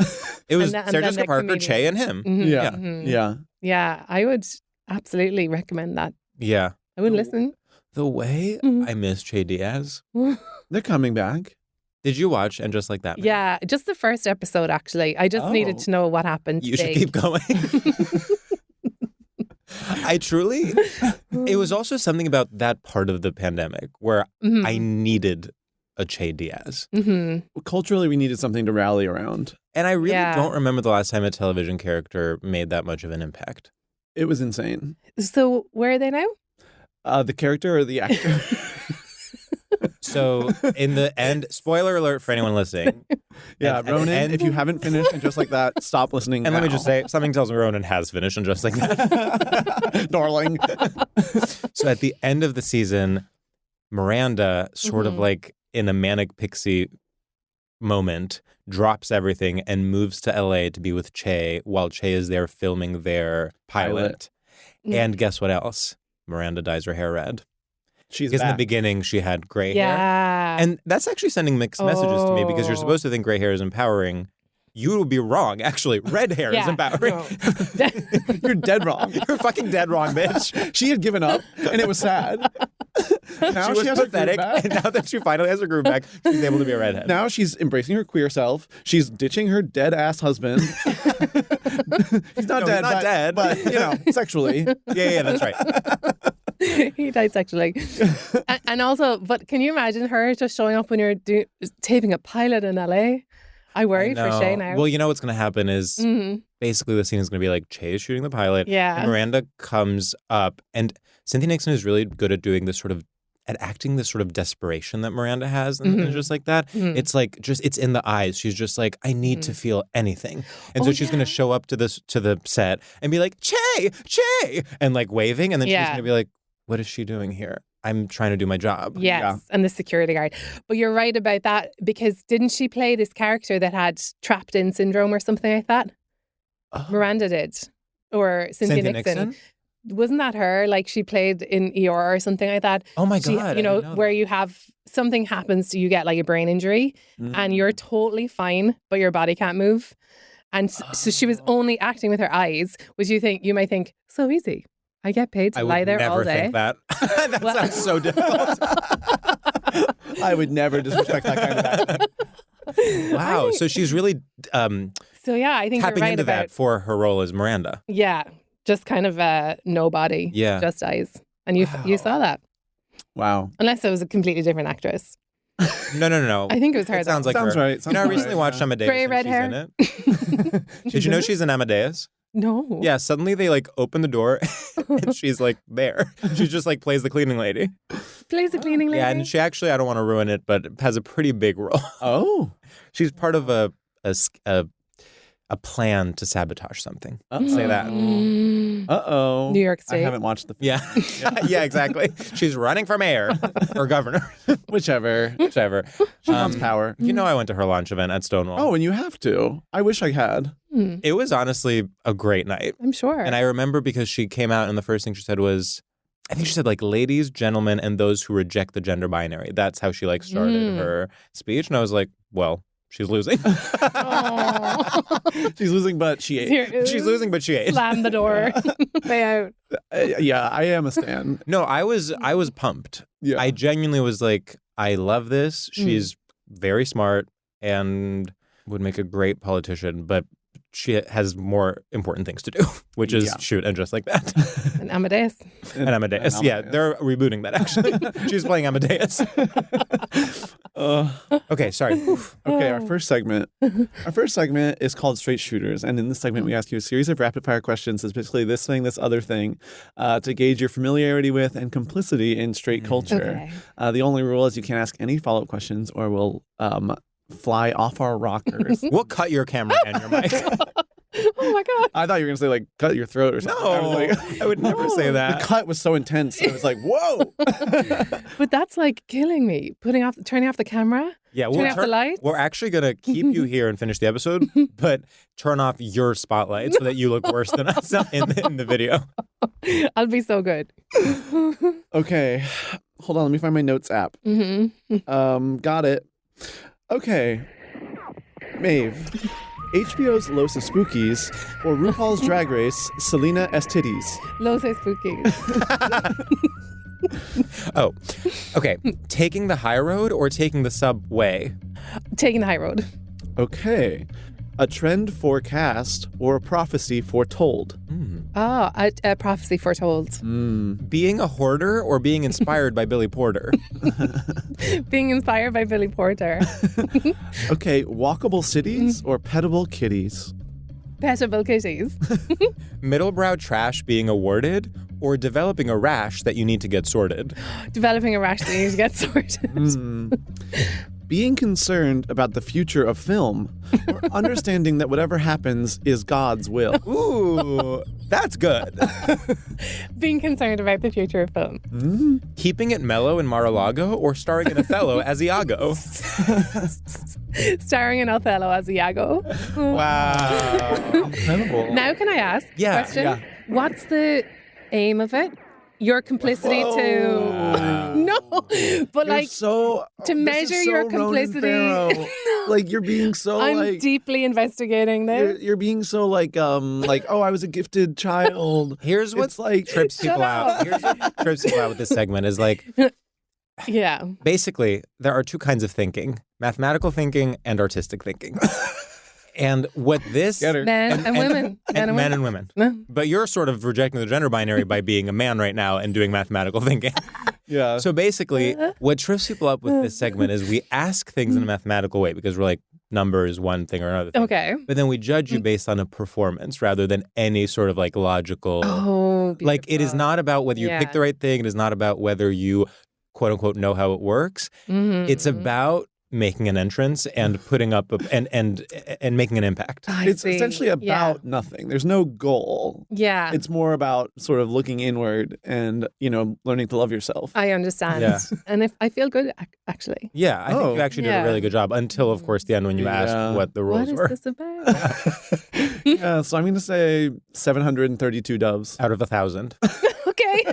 B: It was
C: And
B: Sarah
C: then
B: Jessica
C: the
B: Parker,
C: comedian.
B: Che, and him.
A: Yeah. Yeah.
C: Yeah, I would absolutely recommend that.
B: Yeah.
C: I would listen.
B: The way I miss Che Diaz.
A: They're coming back.
B: Did you watch And Just Like That?
C: Yeah, just the first episode, actually. I just needed to know what happened.
B: You should keep going. It was also something about that part of the pandemic where I needed a Che Diaz.
A: Culturally, we needed something to rally around.
B: And I really don't remember the last time a television character made that much of an impact.
A: It was insane.
C: So where are they now?
A: The character or the actor?
B: So in the end, spoiler alert for anyone listening.
A: Yeah, Ronan, if you haven't finished And Just Like That, stop listening
B: And
A: now.
B: let me just say, something tells me Ronan has finished And Just Like That.
A: Darling.
B: So at the end of the season, Miranda, sort of like in a manic pixie moment, drops everything and moves to LA to be with Che while Che is there filming their pilot. And guess what else? Miranda dyes her hair red. Because in the beginning, she had gray hair. And that's actually sending mixed messages to me because you're supposed to think gray hair is empowering. You would be wrong, actually. Red hair is empowering.
C: No.
A: You're dead wrong.
B: You're fucking dead wrong, bitch.
A: She had given up, and it was sad. Now
B: she was
A: has
B: pathetic,
A: her groove back.
B: and now that she finally has her groove back, she's able to be a redhead.
A: Now she's embracing her queer self. She's ditching her dead-ass husband. He's not dead, but, you know, sexually.
B: Yeah, that's right.
C: He died sexually. And also, but can you imagine her just showing up when you're taping a pilot in LA? I worry for Shay now.
B: Well, you know what's going to happen is basically the scene is going to be like Che is shooting the pilot.
C: Yeah.
B: And Miranda comes up, and Cynthia Nixon is really good at doing this sort of, at acting this sort of desperation that Miranda has and Just Like That. It's like, it's in the eyes. She's just like, I need to feel anything. And so she's going to show up to the set and be like, Che, and like waving. And then she's going to be like, what is she doing here? I'm trying to do my job.
C: Yes, and the security guard. But you're right about that, because didn't she play this character that had trapped in syndrome or something like that? Miranda did. Or Cynthia Nixon. Wasn't that her? Like she played in ER or something like that.
B: Oh my God.
C: You know, where you have something happens to you, get like a brain injury and you're totally fine, but your body can't move. And so she was only acting with her eyes, which you might think, so easy. I get paid to lie there all day.
B: I would never think that. That sounds so difficult.
A: I would never disrespect that kind of acting.
B: Wow. So she's really
C: so yeah, I think
B: tapping
C: you're right
B: into
C: about
B: that for her role as Miranda.
C: Yeah. Just kind of no body.
B: Yeah.
C: Just eyes. And you saw that.
A: Wow.
C: Unless it was a completely different actress.
B: No.
C: I think it was her.
B: It sounds like
A: sounds
B: her.
A: Right.
B: You know, I recently watched Amadeus.
C: Gray, red
B: she's
C: hair.
B: in it. Did you know she's in Amadeus?
C: No.
B: Yeah, suddenly they like open the door and she's like there. She just like plays the cleaning lady.
C: Plays the cleaning lady?
B: Yeah, and she actually, I don't want to ruin it, but has a pretty big role.
A: Oh.
B: She's part of a plan to sabotage something. Say that.
A: Uh-oh.
C: New York State.
A: I haven't watched the film.
B: Yeah. Yeah, exactly. She's running for mayor or governor.
A: Whichever. She wants power.
B: You know, I went to her launch event at Stonewall.
A: Oh, and you have to. I wish I had.
B: It was honestly a great night.
C: I'm sure.
B: And I remember because she came out and the first thing she said was, I think she said like ladies, gentlemen, and those who reject the gender binary. That's how she like started her speech. And I was like, well, she's losing.
A: She's losing, but she ate.
B: She's losing, but she ate.
C: Slam the door. Way out.
A: Yeah, I am a stan.
B: No, I was pumped.
A: Yeah.
B: I genuinely was like, I love this. She's very smart and would make a great politician, but she has more important things to do, which is shoot And Just Like That.
C: And Amadeus.
B: And Amadeus. Yeah, they're rebooting that actually. She's playing Amadeus. Okay, sorry.
A: Okay, our first segment. Our first segment is called Straight Shooters. And in this segment, we ask you a series of rapid fire questions, specifically this thing, this other thing, to gauge your familiarity with and complicity in straight culture.
C: Okay.
A: The only rule is you can't ask any follow-up questions or we'll fly off our rockers.
B: We'll cut your camera and your mic.
C: Oh my God.
A: I thought you were going to say, like, cut your throat or something. I was like,
B: I would never say that.
A: The cut was so intense. I was like, whoa.
C: But that's like killing me. Turning off the camera.
B: Yeah,
C: turning off the lights.
B: We're actually going to keep you here and finish the episode, but turn off your spotlight so that you look worse than us in the video.
C: I'll be so good.
A: Okay. Hold on. Let me find my notes app. Got it. Okay. Maeve. HBO's Los Spookies or RuPaul's Drag Race, Selena S. Titties?
C: Los Spookies.
B: Oh, okay. Taking the high road or taking the subway?
C: Taking the high road.
A: Okay. A trend forecast or a prophecy foretold.
C: Oh, a prophecy foretold.
B: Being a hoarder or being inspired by Billy Porter?
C: Being inspired by Billy Porter.
A: Okay, walkable cities or petable kitties.
C: Petable kitties.
B: Middlebrow trash being awarded or developing a rash that you need to get sorted?
C: Developing a rash that you need to get sorted.
A: Being concerned about the future of film or understanding that whatever happens is God's will.
B: Ooh, that's good.
C: Being concerned about the future of film.
B: Keeping it mellow in Mar-a-Lago or starring in Othello as Iago?
C: Starring in Othello as Iago.
B: Wow.
A: Incredible.
C: Now can I ask a
B: Yeah,
C: question?
A: yeah.
C: What's the aim of it? Your complicity to... No, but
A: You're
C: like
A: so,
C: to
A: this
C: measure
A: is so
C: your
A: Ronan
C: complicity.
A: Farrow. Like you're being so
C: I'm
A: like
C: deeply investigating this.
A: you're being so like oh, I was a gifted child.
B: Here's what
A: It's like
B: trips people out. Here's what trips people out with this segment is like,
C: Yeah.
B: basically, there are two kinds of thinking: mathematical thinking and artistic thinking. And what this
A: Get her.
C: Men and women.
B: and men and women.
C: No.
B: But you're sort of rejecting the gender binary by being a man right now and doing mathematical thinking.
A: Yeah.
B: So basically, what trips people up with this segment is we ask things in a mathematical way because we're like, number is one thing or another thing.
C: Okay.
B: But then we judge you based on a performance rather than any sort of like logical.
C: Oh,
B: Like it is not about whether you
C: Yeah.
B: pick the right thing. It is not about whether you quote unquote know how it works.
C: Mm-hmm.
B: It's about making an entrance and putting up and making an impact.
A: It's essentially about nothing. There's no goal.
C: Yeah.
A: It's more about sort of looking inward and, learning to love yourself.
C: I understand.
B: Yeah.
C: And if I feel good, actually.
B: Yeah, I think you actually did a
C: Yeah.
B: really good job until, of course, the end when you
A: Yeah.
B: asked what the
C: What
B: rules
C: is
B: were.
C: this about?
A: Yeah, so I'm going to say 732 doves.
B: Out of 1,000.
C: Okay.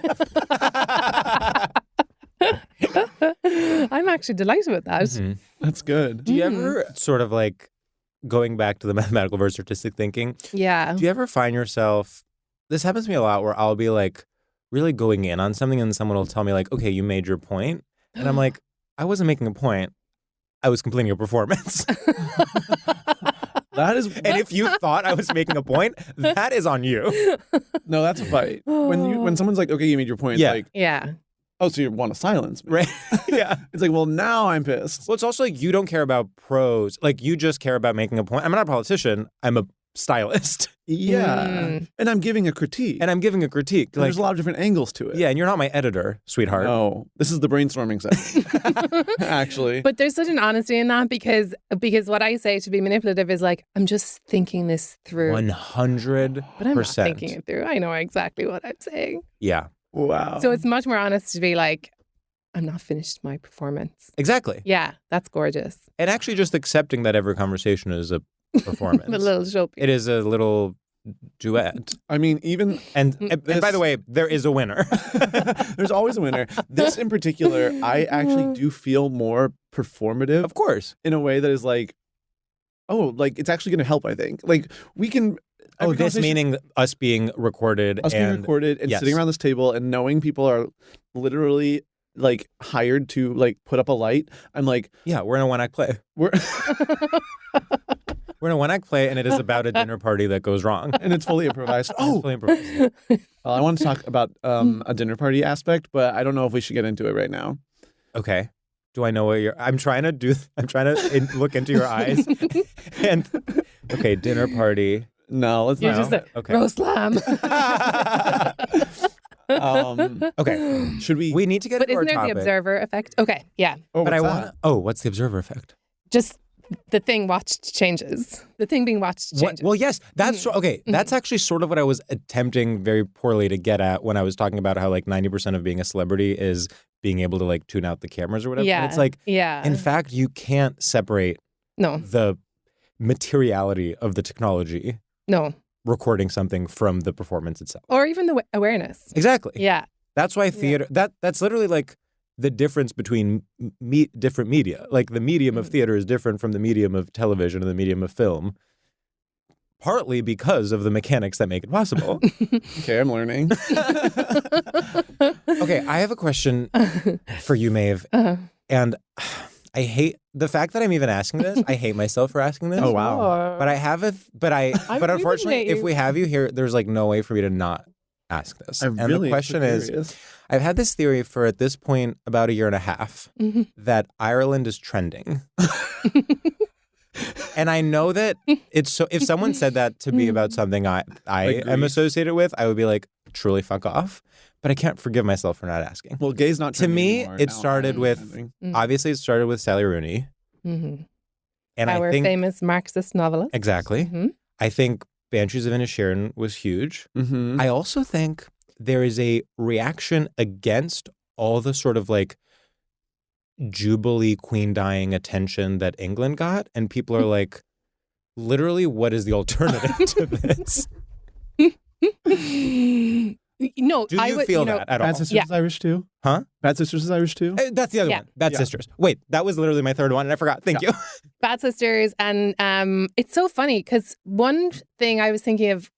C: I'm actually delighted with that.
B: Mhm.
A: That's good.
B: Do you ever sort of like going back to the mathematical versus artistic thinking?
C: Yeah.
B: Do you ever find yourself? This happens to me a lot, where I'll be like really going in on something, and someone will tell me like, "Okay, you made your point," and I'm like, "I wasn't making a point. I was completing a performance."
A: That is
B: And if you thought I was making a point, that is on you.
A: no, that's a fight. When someone's like, "Okay, you made your point,"
B: Yeah.
A: it's like,
C: Yeah.
A: "Oh, so you want to silence me?"
B: Right? Yeah.
A: It's like, "Well, now I'm pissed."
B: Well, it's also like you don't care about prose. Like you just care about making a point. I'm not a politician. I'm a stylist.
A: Yeah, and I'm giving a critique,
B: And I'm giving a critique.
A: and there's a lot of different angles to it.
B: Yeah, and you're not my editor, sweetheart.
A: No, this is the brainstorming session. Actually,
C: But there's such an honesty in that because what I say to be manipulative is like, I'm just thinking this through.
B: 100%.
C: But I'm not thinking it through. I know exactly what I'm saying.
B: Yeah,
A: wow.
C: So it's much more honest to be like, I'm not finished my performance.
B: exactly.
C: Yeah, that's gorgeous.
B: And actually just accepting that every conversation is a performance.
C: The little show.
B: It is a little duet.
A: I mean, even
B: And by the way, there is a winner.
A: there's always a winner. This in particular, I actually do feel more performative
B: Of course.
A: in a way that is like, oh, like it's actually going to help. I think like we can.
B: Oh,
A: every
B: this
A: conversation-
B: meaning us being recorded
A: us being recorded and
B: yes.
A: sitting around this table and knowing people are literally like hired to like put up a light. I'm like,
B: Yeah, we're in a one-act play.
A: we're
B: We're in a one-act play, and it is about a dinner party that goes wrong.
A: and it's fully improvised.
B: It's
A: Oh,
B: fully improvised.
A: well, I want to talk about a dinner party aspect, but I don't know if we should get into it right now.
B: Okay. Do I know what you're? I'm trying to look into your eyes. And okay, dinner party.
A: No, let's
C: You're
A: not.
C: just like,
B: Okay.
C: roast lamb.
B: Okay.
A: Should we?
B: We need to get
C: But
B: into
C: isn't
B: our
C: there the
B: topic.
C: observer effect? Okay, yeah.
A: Oh,
B: But I
A: what's
B: want.
A: that?
B: Oh, what's the observer effect?
C: Just the thing watched changes. The thing being watched changes.
B: Well, yes, that's okay. That's actually sort of what I was attempting very poorly to get at when I was talking about how like 90% of being a celebrity is being able to like tune out the cameras or whatever.
C: Yeah.
B: And it's like,
C: yeah.
B: in fact, you can't separate
C: No,
B: the materiality of the technology
C: no.
B: recording something from the performance itself.
C: Or even the awareness.
B: Exactly.
C: Yeah.
B: That's why theater. That's literally like the difference between different media. Like the medium of theater is different from the medium of television and the medium of film. Partly because of the mechanics that make it possible.
A: Okay, I'm learning.
B: Okay, I have a question for you, Maeve. And I hate the fact that I'm even asking this. I hate myself for asking this.
A: Oh, wow.
C: Sure.
B: But I have but unfortunately,
C: appreciate
B: if
C: you.
B: we have you here, there's like no way for me to not ask this.
A: I'm
B: and
A: really
B: the question is,
A: curious.
B: I've had this theory for at this point about a year and a half that Ireland is trending. And I know that it's so. If someone said that to me about something I am
A: Greece.
B: associated with, I would be like, truly fuck off. But I can't forgive myself for not asking.
A: Well, gay's not
B: To
A: trending
B: me,
A: anymore.
B: it
A: Now
B: started
A: I'm
B: with
A: trending.
B: obviously it started with Sally Rooney,
C: Mhm.
B: and
C: Our
B: I think
C: famous Marxist novelist.
B: exactly.
C: Mhm.
B: I think Banshees of Inisherin was huge.
A: Mhm.
B: I also think there is a reaction against all the sort of like Jubilee queen dying attention that England got, and people are like, literally, what is the alternative to this?
C: No,
B: Do
C: I
B: you
C: would,
B: feel
C: you know,
B: that at all?
A: Bad Sisters is Irish too?
B: Huh?
A: Bad Sisters is Irish too?
B: That's the other
C: Yeah.
B: one. Bad
A: Yeah.
B: Sisters. Wait, that was literally my third one, and I forgot. Thank you.
C: Bad Sisters, and it's so funny because one thing I was thinking of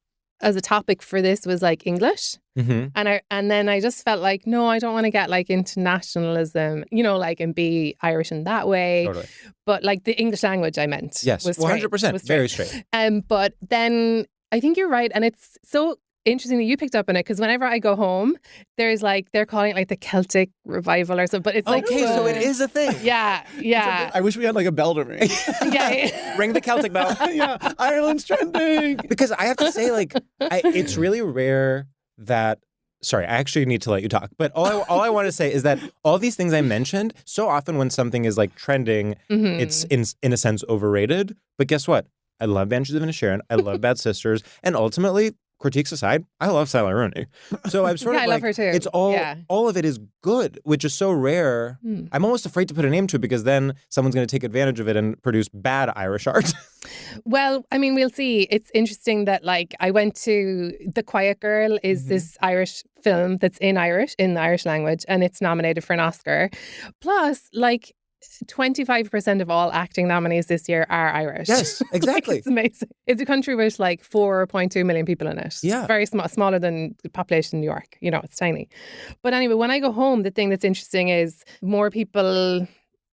C: as a topic for this was like English,
B: Mm-hmm.
C: and then I just felt like no, I don't want to get like internationalism, you know, like and be Irish in that way.
B: Totally.
C: But like the English language I meant,
B: Yes,
C: was straight,
B: 100%.
C: was
B: Very straight.
C: But then I think you're right, and it's so interesting that you picked up on it because whenever I go home, there's like they're calling it like the Celtic revival or something, but it's like
B: Okay, so it is a thing.
C: yeah.
A: I wish we had like a bell to ring.
C: Yeah.
B: Ring the Celtic bell.
A: Yeah, Ireland's trending.
B: Because I have to say, like, it's really rare that. Sorry, I actually need to let you talk. But all I want to say is that all these things I mentioned, so often when something is like trending,
C: Mhm.
B: it's in a sense overrated. But guess what? I love Banshees of Inisherin. I love Bad Sisters, and ultimately, critiques aside, I love Sally Rooney. So I'm sort
C: Yeah,
B: of
C: I
B: like,
C: love her too.
B: it's all
C: Yeah.
B: all of it is good, which is so rare.
C: Hmm.
B: I'm almost afraid to put a name to it because then someone's going to take advantage of it and produce bad Irish art.
C: Well, I mean, we'll see. It's interesting that like I went to The Quiet Girl is this Irish film that's in the Irish language, and it's nominated for an Oscar. Plus, like 25% of all acting nominees this year are Irish.
B: Yes,
C: Like,
B: exactly.
C: it's amazing. It's a country with like 4.2 million people in it.
B: Yeah.
C: Very small, smaller than the population in New York. You know, it's tiny. But anyway, when I go home, the thing that's interesting is more people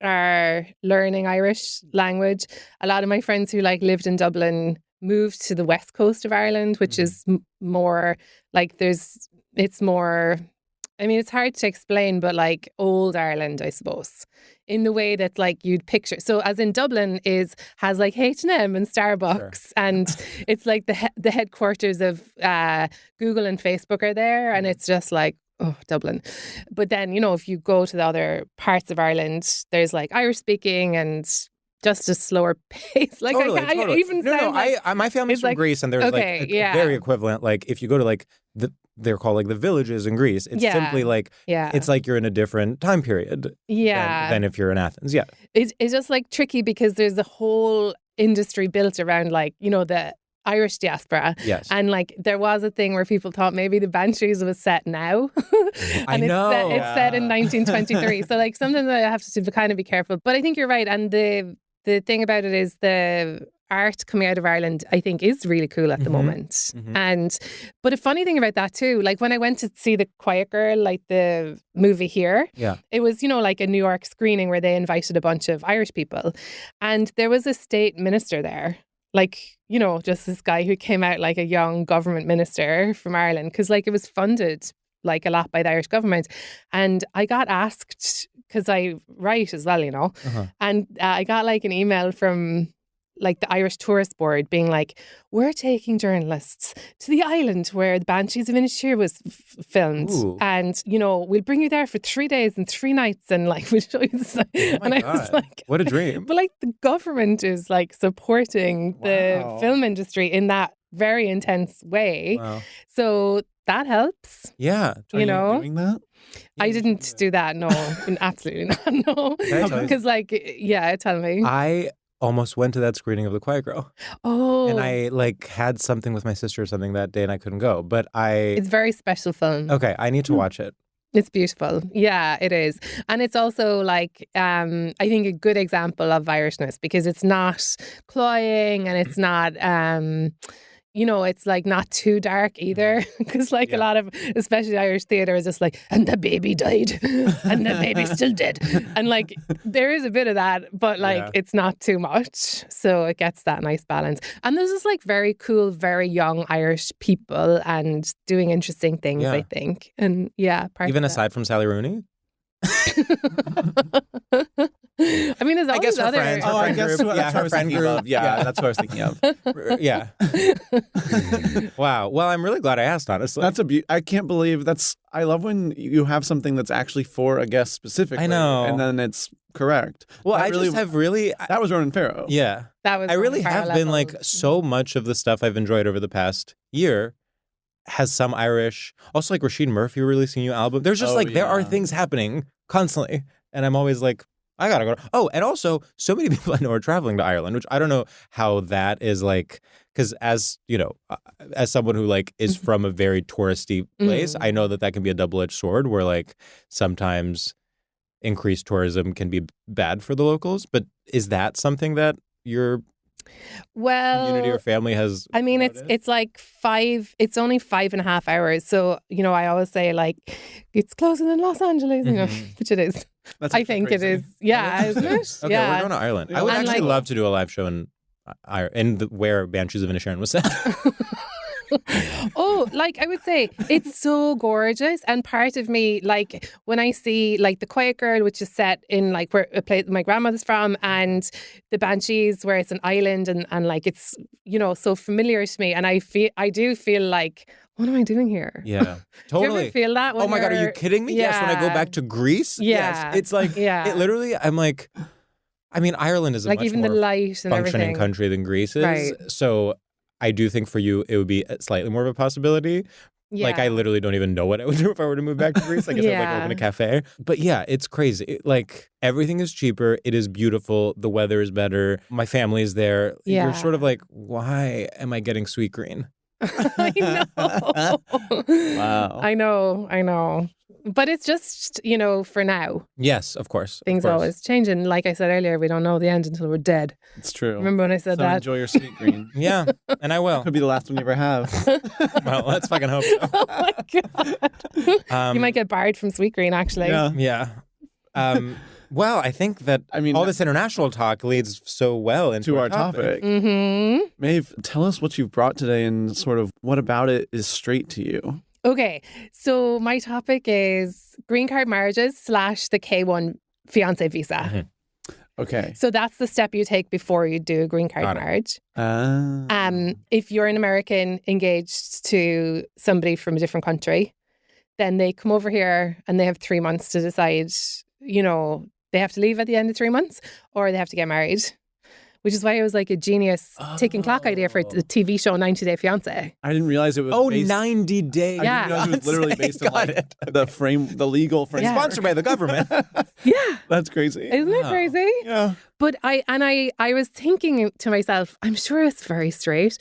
C: are learning Irish language. A lot of my friends who like lived in Dublin moved to the west coast of Ireland, which is more like it's more, I mean, it's hard to explain, but like old Ireland, I suppose, in the way that like you'd picture. So as in Dublin has like H&M and Starbucks, and it's like the headquarters of Google and Facebook are there, and it's just like, oh, Dublin. But then, you know, if you go to the other parts of Ireland, there's like Irish speaking and just a slower pace. Like
B: Totally,
C: I
B: totally.
C: even sound like,
B: my family's
C: it's
B: from
C: like-
B: Greece, and there's
C: okay,
B: like a
C: yeah.
B: very equivalent. Like if you go to like they're called like the villages in Greece. It's
C: Yeah.
B: simply like
C: yeah,
B: it's like you're in a different time period
C: yeah.
B: than if you're in Athens. Yeah.
C: It's just like tricky because there's a whole industry built around like, you know, the Irish diaspora.
B: Yes.
C: And like there was a thing where people thought maybe the Banshees was set now.
B: I
C: and
B: know.
C: It's set in 1923. So like sometimes I have to kind of be careful. But I think you're right. And the thing about it is the art coming out of Ireland, I think, is really cool at the moment.
B: Mhm.
C: But a funny thing about that too, like when I went to see The Quiet Girl, like the movie here,
B: Yeah.
C: it was, you know, like a New York screening where they invited a bunch of Irish people. And there was a state minister there. Like, you know, just this guy who came out like a young government minister from Ireland, because like it was funded like a lot by the Irish government. And I got asked, because I write as well, you know, and I got like an email from like the Irish Tourist Board being like, we're taking journalists to the island where the Banshees of Inisherin was filmed.
B: Ooh.
C: And, you know, we'll bring you there for 3 days and 3 nights and like we'll show you this. And I was
B: God.
C: like,
B: What a dream.
C: but like the government is like supporting the
A: Wow.
C: film industry in that very intense way.
B: Wow.
C: So that helps.
B: Yeah.
A: Are
C: You know?
A: doing that?
C: I didn't do that. No, absolutely not. No.
B: Can I tell you-
C: Because like, yeah, tell me.
B: I almost went to that screening of The Quiet Girl.
C: Oh,
B: And I like had something with my sister or something that day and I couldn't go. But
C: it's a very special film.
B: okay, I need to watch it.
C: It's beautiful. Yeah, it is. And it's also like, I think a good example of Irishness because it's not cloying and it's not, you know, it's like not too dark either. Because like a lot of, especially Irish theatre is just like, and the baby died and the baby's still dead. And like, there is a bit of that, but like, it's not too much. So it gets that nice balance. And there's just like very cool, very young Irish people and doing interesting things, I think. And
B: even aside from Sally Rooney?
C: I mean, there's always
B: I guess her
C: other.
B: friends,
A: I guess
B: yeah, her friend group.
A: Yeah, that's what I was thinking of.
B: Yeah. Wow. Well, I'm really glad I asked, honestly.
A: That's I can't believe I love when you have something that's actually for a guest specifically.
B: I know.
A: And then it's correct.
B: Well,
A: that
B: that
A: was Ronan Farrow.
B: Yeah.
C: That was
B: I really
C: Ronan Farrow
B: have been
C: level.
B: like, so much of the stuff I've enjoyed over the past year has some Irish. Also, like Rashid Murphy releasing a new album. There's just there are things happening constantly. And I'm always like, I gotta go. Oh, and also, so many people I know are traveling to Ireland, which I don't know how that is like, because as, you know, as someone who like is from a very touristy place, I know that can be a double-edged sword where like sometimes increased tourism can be bad for the locals. But is that something that your community or family has?
C: I mean, it's like it's only 5.5 hours. So, you know, I always say like, it's closer than Los Angeles, you know, which it is. I think crazy. It is. Yeah, isn't it?
B: Okay, we're going to Ireland. I would actually love to do a live show in where Banshees of Inisherin was set.
C: Oh, like I would say it's so gorgeous, and part of me, like when I see like The Quiet Girl, which is set in like where a place my grandmother's from, and the Banshees where it's an island and like it's, you know, so familiar to me, and I do feel like, what am I doing here?
B: Yeah, totally.
C: Do you ever feel that?
B: Oh my God, are you kidding me?
C: Yeah.
B: Yes, when I go back to Greece.
C: Yeah.
B: Yes, it's like it literally. I'm like, I mean, Ireland is a
C: like
B: much
C: even
B: more
C: the light and
B: functioning
C: everything.
B: country than Greece is.
C: Right.
B: So I do think for you it would be slightly more of a possibility.
C: Yeah.
B: Like I literally don't even know what I would do if I were to move back to Greece. I guess I'd like open a cafe. But yeah, it's crazy. Like everything is cheaper. It is beautiful. The weather is better. My family is there.
C: Yeah.
B: You're sort of like, why am I getting sweet green?
C: I know.
A: Wow.
C: I know. But it's just, you know, for now.
B: Yes, of course.
C: Things always change. And like I said earlier, we don't know the end until we're dead.
A: It's true.
C: Remember when I said
A: so
C: that?
A: Enjoy your sweet green.
B: Yeah, and I will.
A: Could be the last one you ever have.
B: Well, let's fucking hope so.
C: Oh my God. You might get barred from Sweetgreen, actually.
B: Yeah. Well, I think that all this international talk leads so well into
A: our topic.
C: Mm-hmm.
A: Maeve, tell us what you've brought today and sort of what about it is straight to you.
C: Okay, so my topic is green card marriages / the K1 fiance visa.
B: Mm-hmm.
A: Okay.
C: So that's the step you take before you do a green card marriage. If you're an American engaged to somebody from a different country, then they come over here and they have 3 months to decide, you know, they have to leave at the end of 3 months or they have to get married. Which is why it was like a genius ticking clock idea for the TV show 90 Day Fiancé.
A: I didn't realize it was based...
B: 90 Day.
A: I didn't realize it was literally based on like the legal framework.
B: Sponsored by the government.
C: Yeah.
A: That's crazy.
C: Isn't it crazy?
A: Yeah.
C: But I was thinking to myself, I'm sure it's very straight,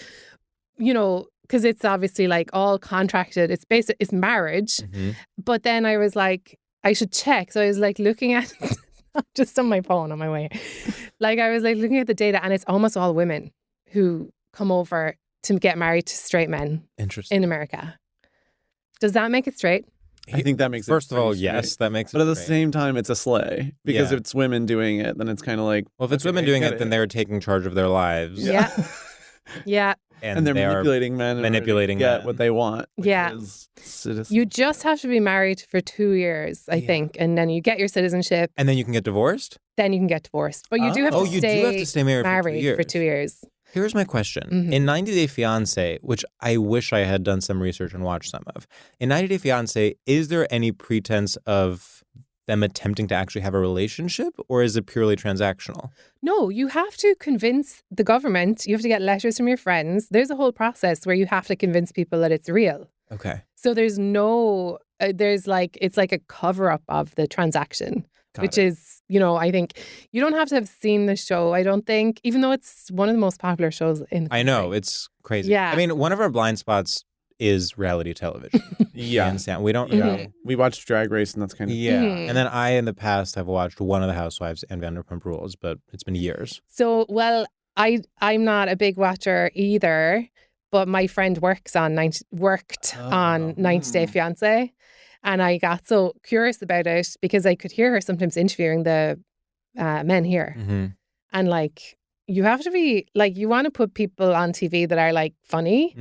C: you know, because it's obviously like all contracted. It's marriage. Mm-hmm. But then I was like, I should check. So I was like looking at... just on my phone on my way. Like I was like looking at the data and it's almost all women who come over to get married to straight men in America. Does that make it straight?
A: I think that makes it
B: First of all, yes, that makes it
A: But at the
B: straight.
A: same time, it's a slay. Because if it's women doing it, then it's kind of like...
B: Well, if it's women doing it, then they're taking charge of their lives.
C: Yeah. Yeah.
A: And they're manipulating men.
B: Manipulating
A: get
B: men.
A: what they want.
C: Yeah. You just have to be married for 2 years, I think. And then you get your citizenship.
B: And then you can get divorced?
C: Then you can get divorced. But you do have to stay married for 2 years.
B: Here's my question. In 90 Day Fiancé, which I wish I had done some research and watched some of, in 90 Day Fiancé, is there any pretense of them attempting to actually have a relationship, or is it purely transactional?
C: No, you have to convince the government. You have to get letters from your friends. There's a whole process where you have to convince people that it's real.
B: Okay.
C: So there's no, it's like a cover up of the transaction, which is, you know, I think you don't have to have seen the show, I don't think, even though it's one of the most popular shows in the country.
B: I know, it's crazy.
C: Yeah.
B: I mean, one of our blind spots is reality television.
A: Yeah.
B: We don't really...
A: We watched Drag Race and that's kind of...
B: Yeah. And then I, in the past, have watched one of the Housewives and Vanderpump Rules, but it's been years.
C: So, well, I'm not a big watcher either, but my friend worked on 90 Day Fiancé, and I got so curious about it because I could hear her sometimes interviewing the men here, and like you have to be like you want to put people on TV that are like funny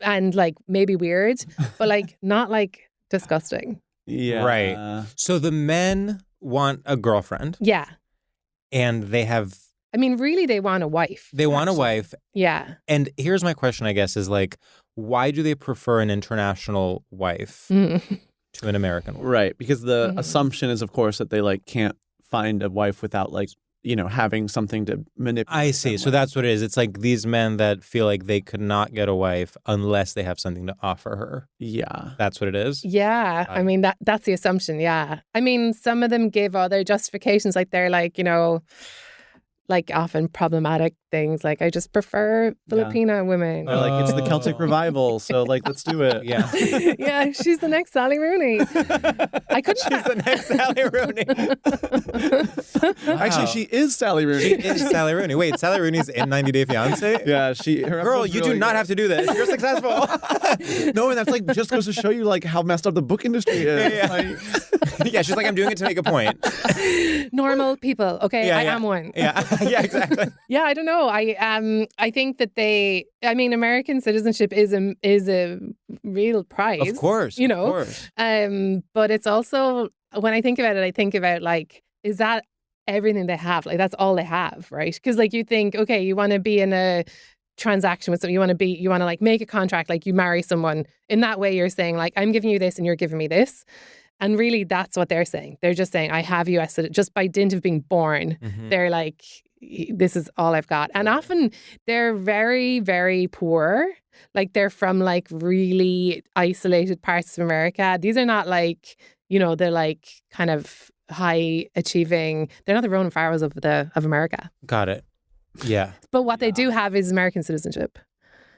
C: and like maybe weird, but like not like disgusting.
A: Yeah.
B: Right. So the men want a girlfriend.
C: Yeah.
B: And they have...
C: I mean, really, they want a wife.
B: They want a wife.
C: Yeah.
B: And here's my question, I guess, is like, why do they prefer an international wife to an American one?
A: Right. Because the assumption is, of course, that they like can't find a wife without like, you know, having something to manipulate.
B: I see. So that's what it is. It's like these men that feel like they could not get a wife unless they have something to offer her.
A: Yeah.
B: That's what it is?
C: Yeah. I mean, that's the assumption. Yeah. I mean, some of them give other justifications, like they're like, you know, like often problematic things. Like, I just prefer Filipina women.
A: Or like, it's the Celtic revival, so like, let's do it.
B: Yeah.
C: Yeah, she's the next Sally Rooney. I couldn't.
B: She's the next Sally Rooney. Wow.
A: Actually, she is Sally Rooney.
B: She is Sally Rooney. Wait, Sally Rooney's in 90 Day Fiancé?
A: Yeah,
B: Girl, you do not have to do this. You're successful.
A: No, and that's like just goes to show you like how messed up the book industry is.
B: Yeah.
A: Like...
B: Yeah, she's like, I'm doing it to make a point.
C: Normal people. Okay, I am one.
B: Yeah, yeah, exactly.
C: Yeah, I don't know. I think that American citizenship is a real prize.
B: Of course.
C: You know.
B: Of course.
C: But it's also, when I think about it, I think about like, is that everything they have? Like, that's all they have, right? Because like you think, okay, you want to be in a transaction with someone, you want to like make a contract, like you marry someone. In that way, you're saying like, I'm giving you this and you're giving me this. And really, that's what they're saying. They're just saying, I have you as just by dint of being born. They're like, this is all I've got. And often they're very, very poor. Like they're from like really isolated parts of America. These are not like, you know, they're like kind of high achieving. They're not the Ronan Farrows of America.
B: Got it. Yeah.
C: But what they do have is American citizenship.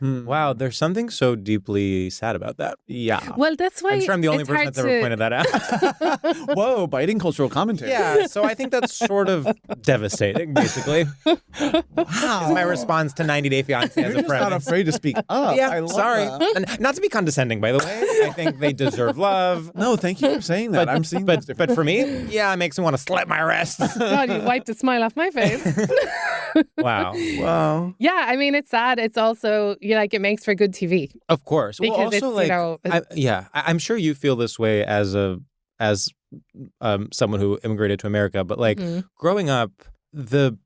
B: Wow, there's something so deeply sad about that.
A: Yeah.
C: Well, that's why
B: I'm sure I'm the only person that's ever pointed that out.
A: Whoa, biting cultural commentary.
B: Yeah, so I think that's sort of devastating, basically. Wow. Is my response to 90 Day Fiancé as a
A: You're
B: premise.
A: not afraid to speak up.
B: Yeah,
A: I love
B: sorry.
A: that.
B: And not to be condescending, by the way. I think they deserve love.
A: No, thank you for saying that. I'm seeing this
B: But for me, yeah, it makes me want to slap my wrist.
C: God, you wiped a smile off my face.
B: Wow.
A: Wow.
C: Yeah, I mean, it's sad. It's also, it makes for good TV.
B: Of course.
C: Because
B: well, also,
C: it's,
B: I'm sure you feel this way as someone who immigrated to America, but like growing up, the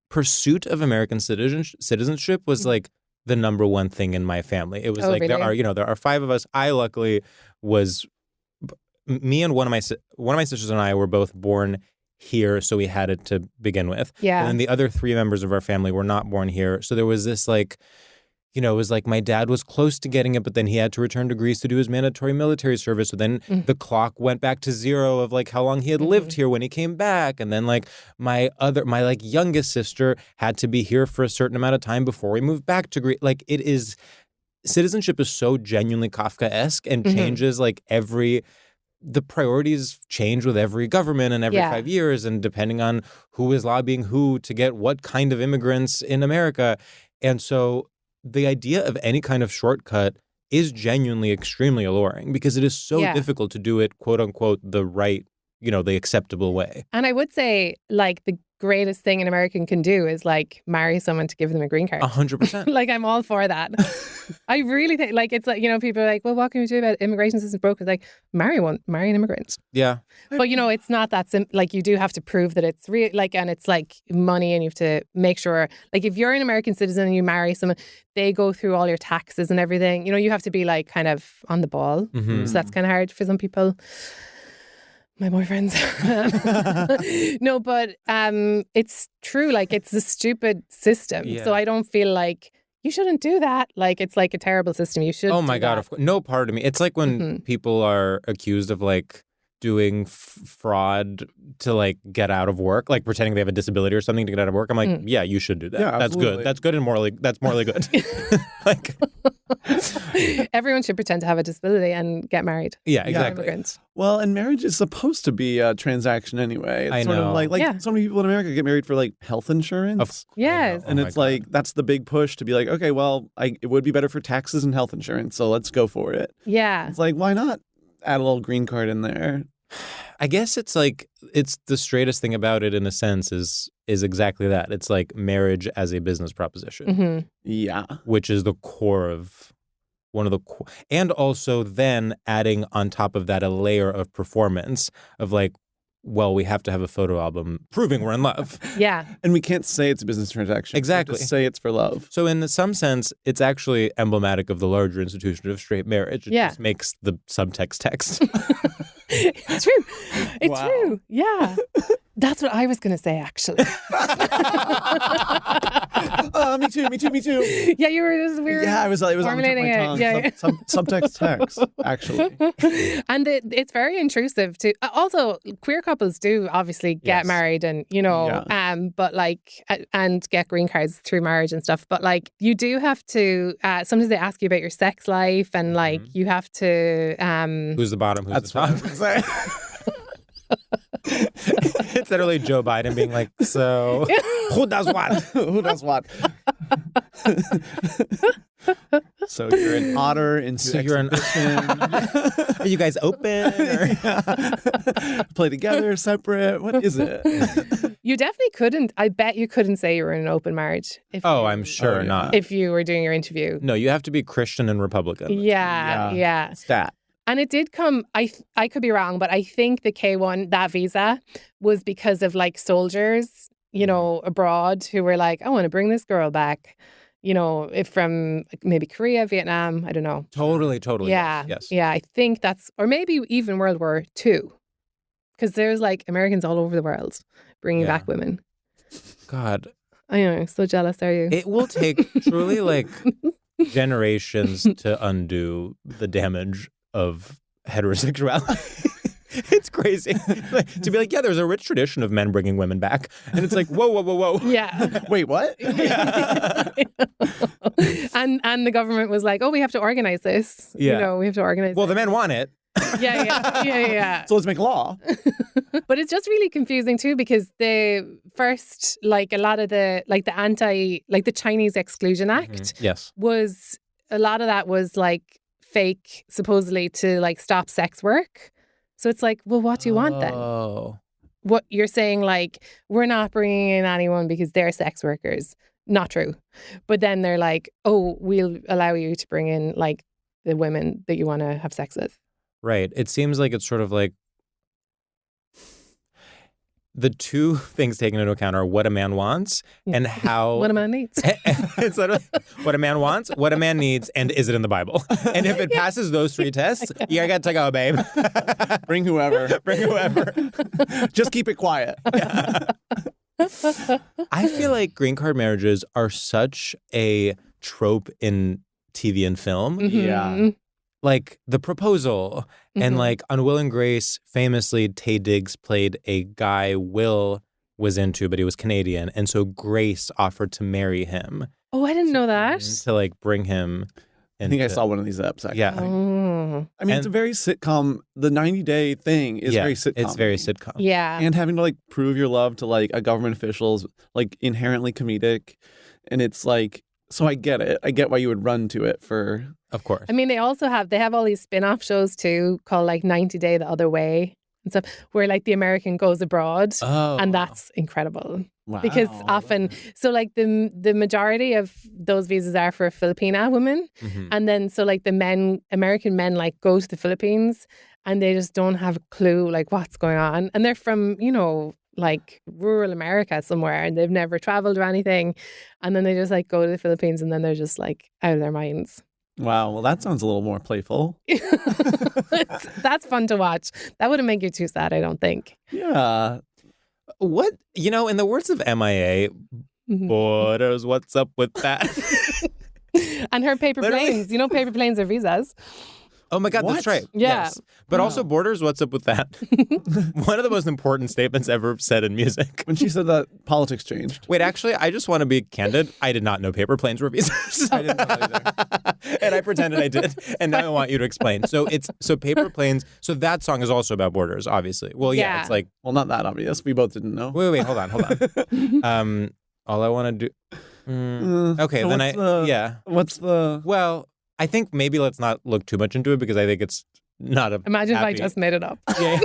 B: pursuit of American citizenship was like the number one thing in my family. It was
C: really?
B: there are 5 of us. I luckily was, me and one of my sisters and I were both born here, so we had it to begin with.
C: Yeah.
B: And then the other 3 members of our family were not born here. So there was this like, it was like my dad was close to getting it, but then he had to return to Greece to do his mandatory military service. So then the clock went back to 0 of like how long he had lived here when he came back. And then like my like youngest sister had to be here for a certain amount of time before we moved back to Greece. Like citizenship is so genuinely Kafkaesque and changes like the priorities change with every government and every 5 years, and depending on who is lobbying who to get what kind of immigrants in America. And so the idea of any kind of shortcut is genuinely extremely alluring because it is so difficult to do it, quote unquote, the right, the acceptable way.
C: And I would say like the greatest thing an American can do is like marry someone to give them a green card.
B: 100%.
C: Like I'm all for that. I really think like it's like, people are like, well, what can we do about immigration system broken? Like marry an immigrant.
B: Yeah.
C: But it's not that simple. Like you do have to prove that it's real, like, and it's like money, and you have to make sure, like if you're an American citizen and you marry someone, they go through all your taxes and everything. You have to be like kind of on the ball. So that's kind of hard for some people. My boyfriends. No, but it's true. Like it's a stupid system. Yeah. So I don't feel like you shouldn't do that. Like it's like a terrible system. You should.
B: Oh my God. Of course. No part of me. It's like when people are accused of like doing fraud to like get out of work, like pretending they have a disability or something to get out of work. I'm like, yeah, you should do that.
A: Yeah,
B: that's good. That's good and that's morally good. Like,
C: everyone should pretend to have a disability and get married.
B: yeah, exactly.
C: Immigrants.
A: Well, and marriage is supposed to be a transaction anyway. It's
B: I
A: sort
B: know.
A: of like
C: Yeah.
A: so many people in America get married for like health insurance.
C: Yes.
A: And
B: Oh my
A: it's
B: God.
A: like, that's the big push to be like, okay, well, it would be better for taxes and health insurance, so let's go for it.
C: Yeah.
A: It's like, why not add a little green card in there?
B: I guess it's like it's the straightest thing about it in a sense is exactly that. It's like marriage as a business proposition,
C: Mm-hmm.
A: Yeah.
B: which is the core of one of the and also then adding on top of that a layer of performance of like, well, we have to have a photo album proving we're in love.
C: Yeah.
A: And we can't say it's a business transaction.
B: Exactly.
A: We have to say it's for love.
B: So in some sense, it's actually emblematic of the larger institution of straight marriage. It
C: Yeah.
B: just makes the subtext text.
C: It's true. It's
A: Wow.
C: true. Yeah. That's what I was going to say, actually.
A: Me too.
C: Yeah, you were just weird.
A: Yeah, it was on the tip of
C: formulating
A: my
C: it.
A: tongue.
C: Yeah,
A: Subtext text, actually.
C: And it's very intrusive too. Also, queer couples do obviously get
B: Yes.
C: married and, but like, and get green cards through marriage and stuff. But like, you do have to, sometimes they ask you about your sex life and like, you have to,
B: Who's the bottom? Who's
A: That's
B: the
A: what I
B: top?
A: was gonna say.
B: It's literally Joe Biden being like, so who does what?
A: Who does what? So you're an otter into
B: So you're an-
A: exhibition.
B: Are you guys open? Or?
A: Play together, separate. What is it?
C: you definitely couldn't, I bet you couldn't say you were in an open marriage.
B: Oh, I'm sure
A: yeah.
B: not.
C: If you were doing your interview.
B: No, you have to be Christian and Republican.
C: Yeah.
A: Stat.
C: And it did come, I could be wrong, but I think the K1, that visa, was because of like soldiers, abroad who were like, I want to bring this girl back, if from maybe Korea, Vietnam, I don't know.
B: Totally.
C: Yeah.
B: Yes.
C: Yeah, I think that's, or maybe even World War II. Because there's like Americans all over the world bringing
B: Yeah.
C: back women.
B: God,
C: I know, so jealous are you?
B: it will take truly like generations to undo the damage of heterosexuality. It's crazy. Like, to be like, yeah, there's a rich tradition of men bringing women back. And it's like, whoa.
C: Yeah.
A: Wait, what?
C: And the government was like, oh, we have to organize this.
B: Yeah.
C: We have to organize
B: Well,
C: it.
B: the men want it.
C: Yeah.
A: So let's make law.
C: But it's just really confusing too, because the first, like a lot of the, like the Chinese Exclusion Act
B: Yes.
C: was, a lot of that was like fake, supposedly to like stop sex work. So it's like, well, what do you want then?
B: Oh.
C: What you're saying, like, we're not bringing in anyone because they're sex workers. Not true. But then they're like, oh, we'll allow you to bring in like the women that you want to have sex with.
B: Right. It seems like it's sort of like the two things taken into account are what a man wants and how
C: What a man needs.
B: it's literally what a man wants, what a man needs, and is it in the Bible? And if it passes those three tests, you got to go, babe.
A: Bring whoever.
B: Bring whoever.
A: Just keep it quiet.
B: I feel like green card marriages are such a trope in TV and film.
A: Yeah.
B: Like The Proposal and like on Will and Grace, famously, Taye Diggs played a guy Will was into, but he was Canadian. And so Grace offered to marry him.
C: Oh, I didn't know that.
B: To like bring him
A: I think I saw one of these eps, actually.
B: Yeah.
C: Oh.
A: I mean, it's a very sitcom. The 90-day thing is very sitcom.
B: It's very sitcom.
C: Yeah.
A: And having to like prove your love to like a government official is like inherently comedic. And it's like, so I get it. I get why you would run to it for.
B: Of course.
C: I mean, they have all these spin-off shows too called like 90 Day the Other Way and stuff, where like the American goes abroad.
B: Oh.
C: And that's incredible.
A: Wow.
C: Because often, so like the majority of those visas are for Filipina women.
B: Mhm.
C: And then so like American men like go to the Philippines and they just don't have a clue like what's going on. And they're from, like rural America somewhere and they've never traveled or anything. And then they just like go to the Philippines and then they're just like out of their minds.
A: Wow. Well, that sounds a little more playful.
C: That's fun to watch. That wouldn't make you too sad, I don't think.
A: Yeah.
B: What, in the words of MIA, borders, what's up with that?
C: And her paper
B: Literally.
C: planes. Paper planes are visas.
B: Oh my God,
A: What?
B: that's right.
C: Yeah.
B: Yes. But also borders, what's up with that? One of the most important statements ever said in music.
A: When she said that, politics changed.
B: Wait, actually, I just want to be candid. I did not know paper planes were visas.
A: I didn't know either.
B: And I pretended I did. And now I want you to explain. So paper planes. So that song is also about borders, obviously. Well, yeah. It's like,
A: Well, not that obvious. We both didn't know.
B: wait, hold on. All I want to do. Okay,
A: so
B: then
A: What's the?
B: Well, I think maybe let's not look too much into it because I think it's not a.
C: Imagine
B: happy...
C: if I just made it up.
B: Yeah.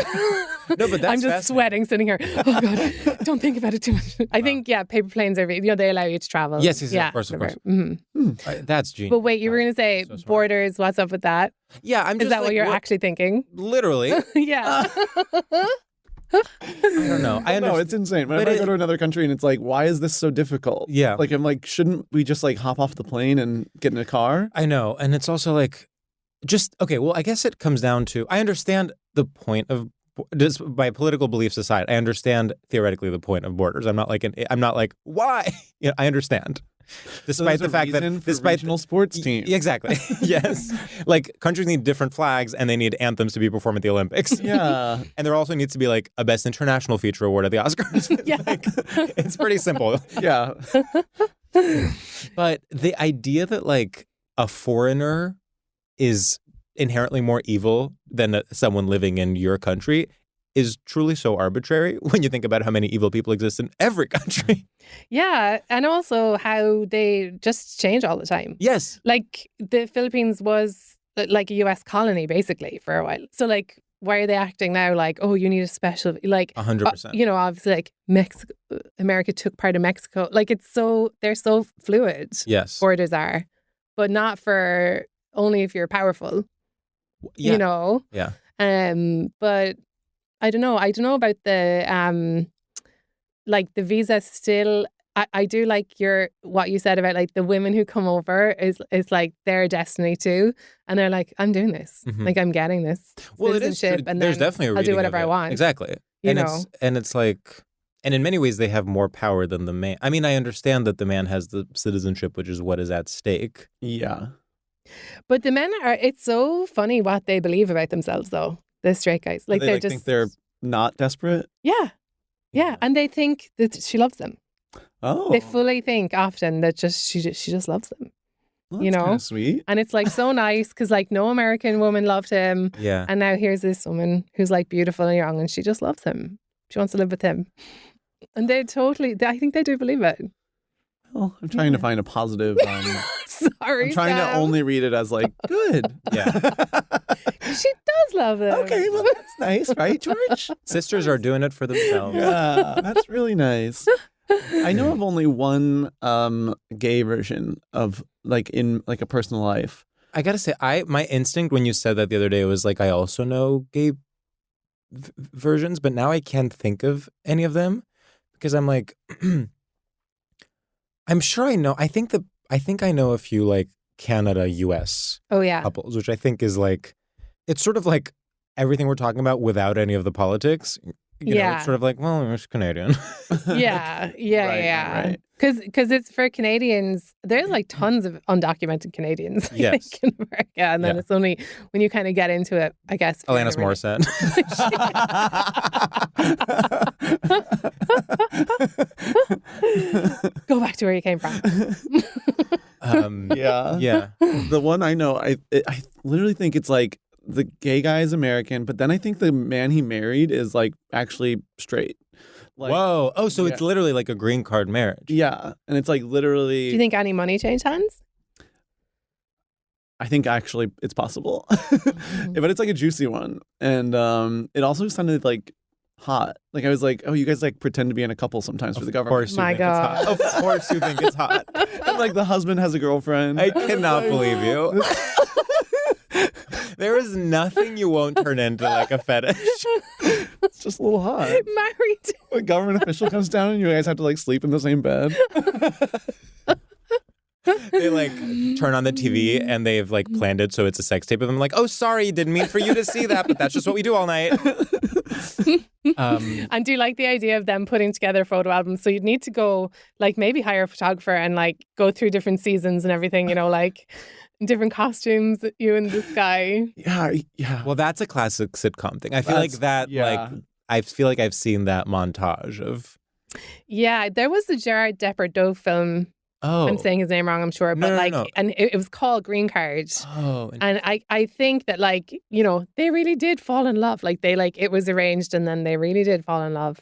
B: No, but that's
C: I'm just sweating sitting here. Oh God, don't think about it too much. I think paper planes are they allow you to travel.
B: Yes, of course.
C: Mm-hmm.
B: That's genius.
C: But wait, you were going to say
B: So smart.
C: borders. What's up with that?
B: Yeah, I'm just.
C: Is that what you're actually thinking?
B: Literally.
C: Yeah.
B: I don't know. I understand.
A: No, it's insane. Whenever I go to another country and it's like, why is this so difficult?
B: Yeah.
A: Like, I'm like, shouldn't we just like hop off the plane and get in a car?
B: I know, and it's also like, just okay. Well, I guess it comes down to I understand the point of. Just by political beliefs aside, I understand theoretically the point of borders. I'm not like why. I understand, despite the fact that despite
A: regional sports teams.
B: Exactly. Yes, like countries need different flags and they need anthems to be performed at the Olympics.
A: Yeah,
B: and there also needs to be like a best international feature award at the Oscars.
C: Yeah,
B: it's pretty simple.
A: Yeah,
B: but the idea that like a foreigner is inherently more evil than someone living in your country is truly so arbitrary when you think about how many evil people exist in every country.
C: Yeah, and also how they just change all the time.
B: Yes.
C: Like the Philippines was like a US colony basically for a while. So like why are they acting now like, oh, you need a special, like
B: 100%.
C: Obviously like Mexico, America took part of Mexico. Like they're so fluid.
B: Yes.
C: Borders are, but not for only if you're powerful.
B: Yeah.
C: Yeah. But I don't know. I don't know about the like the visa still. I do like what you said about like the women who come over is like their destiny too, and they're like, I'm doing this, like I'm getting this citizenship, and
B: there's
C: then
B: definitely a
C: I'll do whatever I want.
B: Exactly, it's like, and in many ways they have more power than the man. I mean, I understand that the man has the citizenship, which is what is at stake.
A: Yeah.
C: But the men it's so funny what they believe about themselves, though. The straight guys. Like,
A: they
C: just
A: think they're not desperate?
C: Yeah. And they think that she loves them.
A: Oh.
C: They fully think often that she just loves them.
A: Well, that's kind of sweet.
C: And it's like so nice because like no American woman loved him.
B: Yeah.
C: And now here's this woman who's like beautiful and young and she just loves him. She wants to live with him. And I think they do believe it.
A: Well, I'm trying to find a positive.
C: Sorry,
A: I'm trying to only read it as like good.
B: Yeah.
C: She does love him.
A: Okay, well that's nice, right, George?
B: Sisters are doing it for themselves.
A: Yeah, that's really nice. I know of only one gay version of like in like a personal life.
B: I gotta say, my instinct when you said that the other day was like, I also know gay versions, but now I can't think of any of them because I'm like, I'm sure I know. I think I know a few like Canada, US couples, which I think is like, it's sort of like everything we're talking about without any of the politics. You know, it's sort of like, well, it's Canadian.
C: Yeah.
A: Right.
C: Because it's for Canadians, there's like tons of undocumented Canadians I think, in America. And then it's only when you kind of get into it, I guess.
B: Alanis Morissette.
C: Go back to where you came from.
A: Yeah. The one I know, I literally think it's like the gay guy is American, but then I think the man he married is like actually straight. Like,
B: whoa. Oh, so it's literally like a green card marriage.
A: Yeah. And it's like literally.
C: Do you think any money changed hands?
A: I think actually it's possible. But it's like a juicy one. And it also sounded like hot. Like I was like, oh, you guys like pretend to be in a couple sometimes for the government.
C: My God.
B: Of course you think it's hot.
A: And like the husband has a girlfriend.
B: I cannot believe you. There is nothing you won't turn into like a fetish.
A: It's just a little hot.
C: Married.
A: A government official comes down and you guys have to like sleep in the same bed.
B: They like turn on the TV and they've like planned it so it's a sex tape of them. Like, oh, sorry, didn't mean for you to see that, but that's just what we do all night.
C: And do you like the idea of them putting together photo albums? So you'd need to go like maybe hire a photographer and like go through different seasons and everything, you know, like different costumes, you and this guy.
A: Yeah.
B: Well, that's a classic sitcom thing. I feel like that, I feel like I've seen that montage of.
C: Yeah, there was the Gerard Depardieu film.
B: Oh.
C: I'm saying his name wrong, I'm sure. But
B: No.
C: and it was called Green Card.
B: Oh.
C: And I think that, like, you know, they really did fall in love. Like, it was arranged and then they really did fall in love.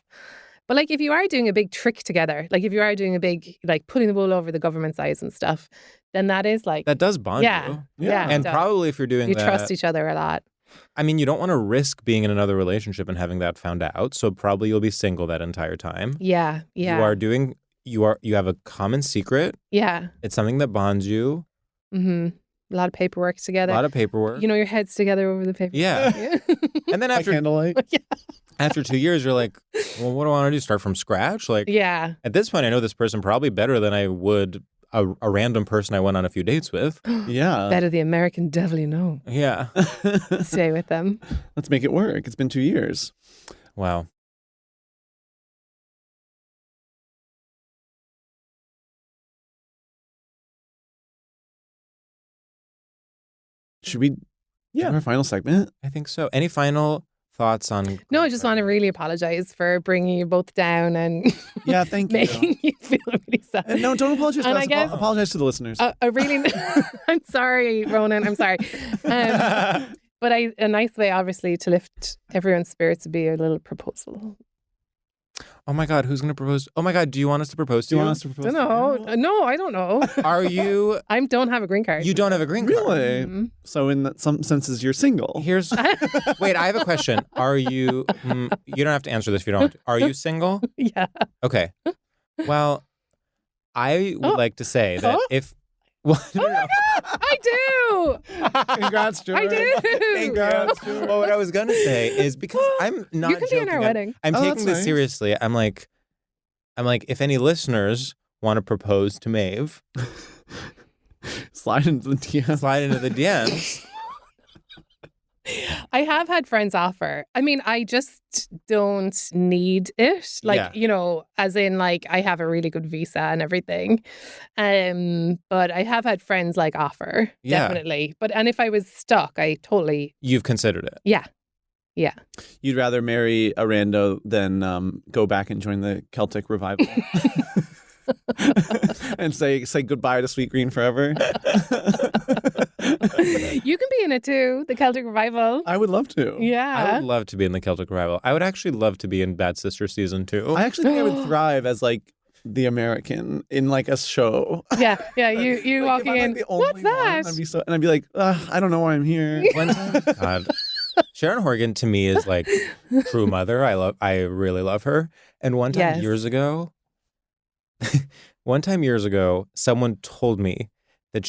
C: But, like, if you are doing a big trick together, like, if you are doing a big, like, putting the wool over the government's eyes and stuff, then that is, like...
B: That does bond you.
C: Yeah.
B: And probably if you're doing
C: you
B: that...
C: You trust each other a lot.
B: I mean, you don't want to risk being in another relationship and having that found out. So probably you'll be single that entire time.
C: Yeah.
B: You have a common secret.
C: Yeah.
B: It's something that bonds you.
C: Mm-hmm. A lot of paperwork together.
B: A lot of paperwork.
C: You know, your head's together over the paper.
B: Yeah. And then after
A: candlelight.
B: After 2 years, you're like, well, what do I want to do? Start from scratch? Like,
C: yeah.
B: At this point, I know this person probably better than I would a random person I went on a few dates with.
A: Yeah.
C: Better the American devil you know.
B: Yeah.
C: Stay with them.
A: Let's make it work. It's been 2 years.
B: Wow.
A: Should we do our final segment?
B: I think so. Any final thoughts on...
C: No, I just want to really apologize for bringing you both down and
A: thank
C: making you feel really sad.
A: No, don't apologize to us. Apologize to the listeners.
C: I'm sorry, Ronan. I'm sorry. But a nice way, obviously, to lift everyone's spirits would be a little proposal.
B: Oh my God, who's going to propose? Oh my God, do you want us to propose to you?
A: Do you want us to propose?
C: No, I don't know.
B: Are you...
C: I don't have a green card.
B: You don't have a green card?
A: Really?
C: Mm-hmm.
A: So in some senses, you're single.
B: Here's... Wait, I have a question. Are you... you don't have to answer this if you don't want to. Are you single?
C: Yeah.
B: Okay. Well, I would like to say that if... Well,
C: oh my God, I do.
A: Congrats, George.
C: I do.
B: Congrats, George. Well, what I was gonna say is because I'm not.
C: You can
B: joking.
C: be in our wedding.
B: I'm taking this
A: nice.
B: seriously. I'm like, if any listeners want to propose to Maeve,
A: slide into the DMs.
B: Slide into the DMs.
C: I have had friends offer. I mean, I just don't need it. Like, you know, as in, like, I have a really good visa and everything. But I have had friends like offer, definitely. And if I was stuck, I totally...
B: You've considered it.
C: Yeah. Yeah.
A: You'd rather marry a rando than go back and join the Celtic revival. And say goodbye to Sweet Green forever.
C: You can be in it too, the Celtic Revival.
A: I would love to.
C: Yeah.
B: I would love to be in the Celtic Revival. I would actually love to be in Bad Sister season 2.
A: I actually think I would thrive as like the American in like a show.
C: Yeah. You
A: like,
C: walking in. What's that?
A: I'd be like, I don't know why I'm here.
B: One time, God. Sharon Horgan to me is like true mother. I really love her. And one time years ago, someone told me that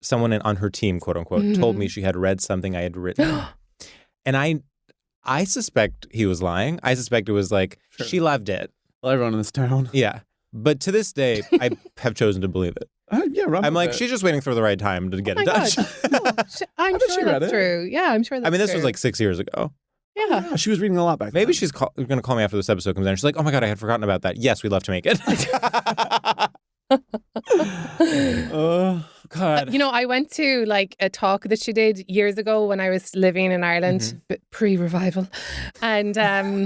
B: someone on her team, quote unquote, told me she had read something I had written. And I suspect he was lying. I suspect it was like, she loved it.
A: Well, everyone in this town.
B: Yeah. But to this day, I have chosen to believe it. I'm like, she's just waiting for the right time to get in touch.
C: I'm sure that's true. Yeah, I'm sure that's true.
B: I mean, this was like 6 years ago.
C: Yeah.
A: She was reading a lot back then.
B: Maybe she's going to call me after this episode comes out. She's like, oh my God, I had forgotten about that. Yes, we'd love to make it. God.
C: You know, I went to like a talk that she did years ago when I was living in Ireland, pre-revival. And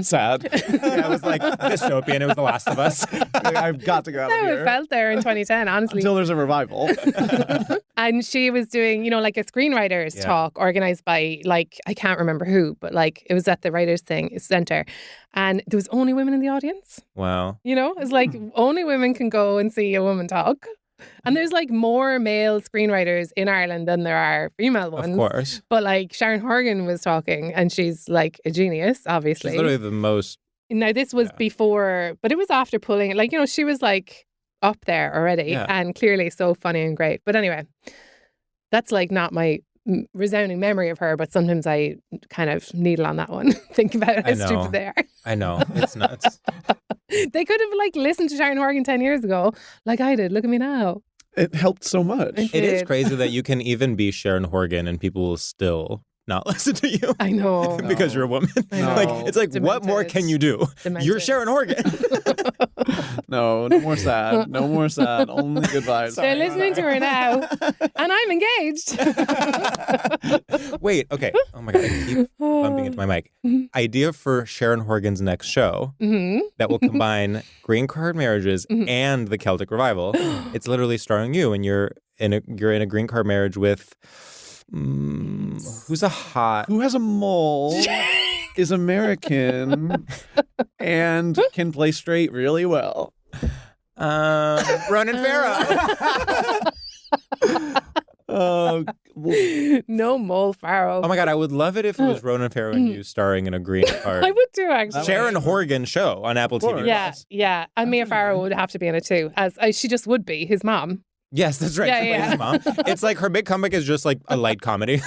A: sad.
B: Yeah, it was like dystopian. It was The Last of Us.
A: Like, I've got to go out of here.
C: That's how it felt there in 2010, honestly.
A: Until there's a revival.
C: And she was doing, you know, like a screenwriters talk organized by, like, I can't remember who, but like it was at the Writers Center. And there was only women in the audience.
B: Wow.
C: You know, it's like only women can go and see a woman talk. And there's like more male screenwriters in Ireland than there are female ones.
B: Of course.
C: But like Sharon Horgan was talking and she's like a genius, obviously.
B: She's literally the most...
C: Now this was before, but it was after pulling, like, you know, she was like up there already and clearly so funny and great. But anyway, that's like not my resounding memory of her, but sometimes I kind of needle on that one. Think about how stupid they are.
B: I know. It's nuts.
C: They could have like listened to Sharon Horgan 10 years ago like I did. Look at me now.
A: It helped so much.
B: It is crazy that you can even be Sharon Horgan and people will still not listen to you.
C: I know.
B: Because you're a woman.
C: know.
B: Like it's like, what more
C: Demented.
B: can you do?
C: Demented.
B: You're Sharon Horgan.
A: No more sad. No more sad. Only good vibes.
C: They're listening to her now, and I'm engaged.
B: Wait, okay. Oh my God, I keep bumping into my mic. Idea for Sharon Horgan's next show that will combine green card marriages and the Celtic revival. It's literally starring you, and you're in a green card marriage with who's a hot.
A: Who has a mole, is American, and can play straight really well.
B: Ronan Farrow.
C: No Mole Farrow.
B: Oh my God, I would love it if it was Ronan Farrow and you starring in a green card.
C: I would too, actually.
B: Sharon Horgan show on Apple TV+.
C: Yeah, yeah. And Maeve Farrow would have to be in it too, as she just would be, his mom.
B: Yes, that's right.
C: Yeah,
B: She plays
C: yeah.
B: his mom. It's like her big comeback is just like a light comedy.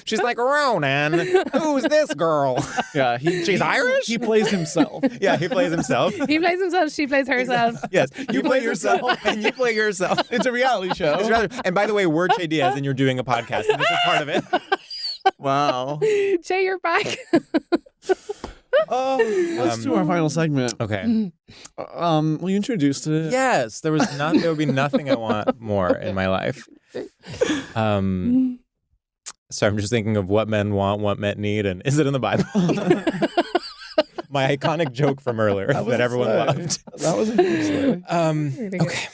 B: She's like, Ronan, who's this girl?
A: Yeah,
B: She's Irish?
A: He plays himself.
B: Yeah, he plays himself.
C: He plays himself, she plays herself.
B: Yes, you play yourself and you play yourself.
A: It's a reality show.
B: And by the way, we're Che Diaz and you're doing a podcast, and this is part of it.
A: Wow.
C: Che, you're back.
A: Let's do our final segment.
B: Okay.
A: Well, you introduced it.
B: Yes, there would be nothing I want more in my life. So I'm just thinking of what men want, what men need, and is it in the Bible? My iconic joke from earlier that everyone loved.
A: That was a good slay.
B: Okay.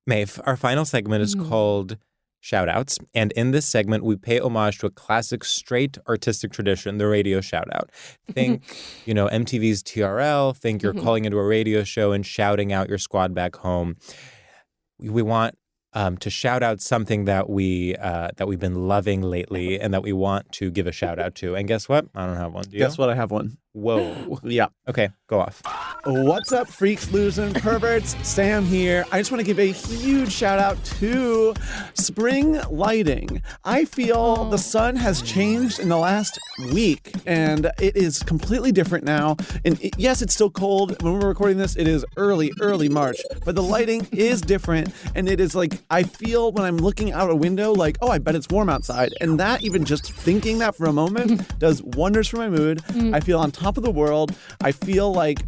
B: Maeve, our final segment is called Shoutouts. And in this segment, we pay homage to a classic straight artistic tradition, the radio shoutout. Think, MTV's TRL. Think you're calling into a radio show and shouting out your squad back home. We want to shout out something that we've been loving lately and that we want to give a shout out to. And guess what? I don't have one. Do you?
A: Guess what? I have one.
B: Whoa.
A: Yeah.
B: Okay, go off.
A: What's up, freaks, losers, perverts? Sam here. I just want to give a huge shout out to spring lighting. I feel the sun has changed in the last week and it is completely different now. And yes, it's still cold. When we're recording this, it is early March, but the lighting is different. And it is like, I feel when I'm looking out a window, like, oh, I bet it's warm outside. And that, even just thinking that for a moment, does wonders for my mood. I feel on top of the world. I feel like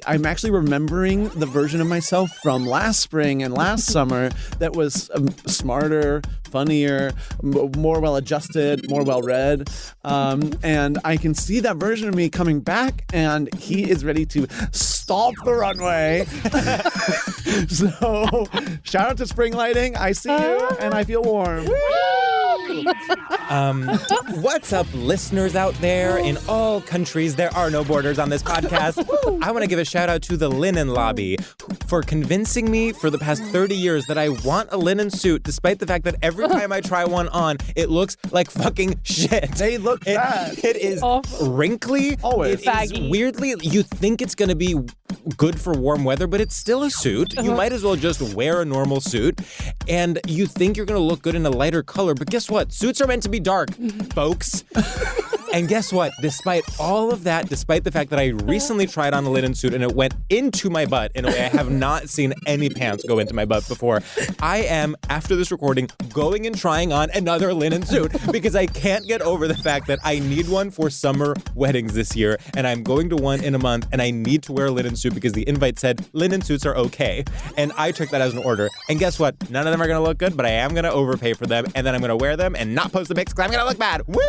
A: I'm actually remembering the version of myself from last spring and last summer that was smarter, funnier, more well-adjusted, more well-read. And I can see that version of me coming back, and he is ready to stomp the runway. So, shout out to spring lighting. I see you, and I feel warm.
B: What's up, listeners out there in all countries? There are no borders on this podcast. I want to give a shout out to the Linen Lobby for convincing me for the past 30 years that I want a linen suit, despite the fact that every time I try one on, it looks like fucking shit.
A: They look bad.
B: It is wrinkly.
A: Always.
B: It is weirdly, you think it's going to be good for warm weather, but it's still a suit. You might as well just wear a normal suit. And you think you're going to look good in a lighter color, but guess what? Suits are meant to be dark, folks. And guess what? Despite all of that, despite the fact that I recently tried on a linen suit and it went into my butt in a way I have not seen any pants go into my butt before, I am, after this recording, going and trying on another linen suit because I can't get over the fact that I need one for summer weddings this year, and I'm going to one in a month, and I need to wear a linen suit because the invite said linen suits are okay. And I took that as an order. And guess what? None of them are going to look good, but I am going to overpay for them, and then I'm going to wear them and not post the pics because I'm going to look bad. Woo!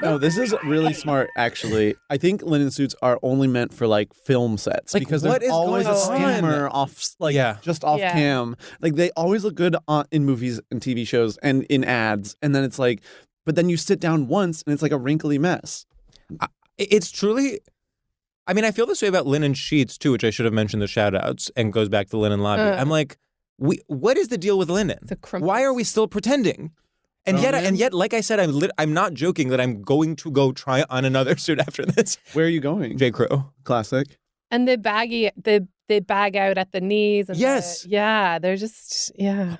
A: No, this is really smart, actually. I think linen suits are only meant for like film sets because
B: what
A: there's
B: is
A: always
B: going
A: a
B: on?
A: steamer off, just off
C: Yeah.
A: cam. Like they always look good in movies and TV shows and in ads. And then it's like, but then you sit down once and it's like a wrinkly mess.
B: It's truly, I mean, I feel this way about linen sheets too, which I should have mentioned the shout outs and goes back to Linen Lobby. I'm like, what is the deal with linen? Why are we still pretending? And yet, like I said, I'm not joking that I'm going to go try on another suit after this.
A: Where are you going?
B: J. Crew.
A: Classic.
C: And they bag out at the knees. And
B: Yes.
C: They're just,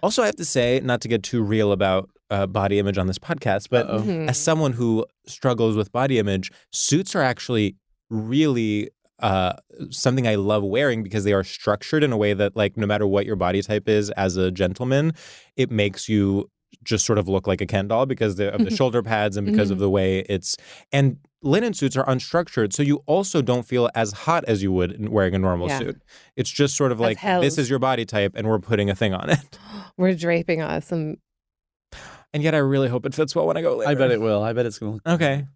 B: Also, I have to say, not to get too real about body image on this podcast, but as someone who struggles with body image, suits are actually really something I love wearing because they are structured in a way that, like, no matter what your body type is as a gentleman, it makes you just sort of look like a Ken doll because of the shoulder pads and because of the way it's... And linen suits are unstructured, so you also don't feel as hot as you would in wearing a normal suit. It's just sort of like, this is your body type and we're putting a thing on it.
C: We're draping on some...
B: And yet I really hope it fits well when I go later.
A: I bet it will. I bet it's going to look
B: Okay.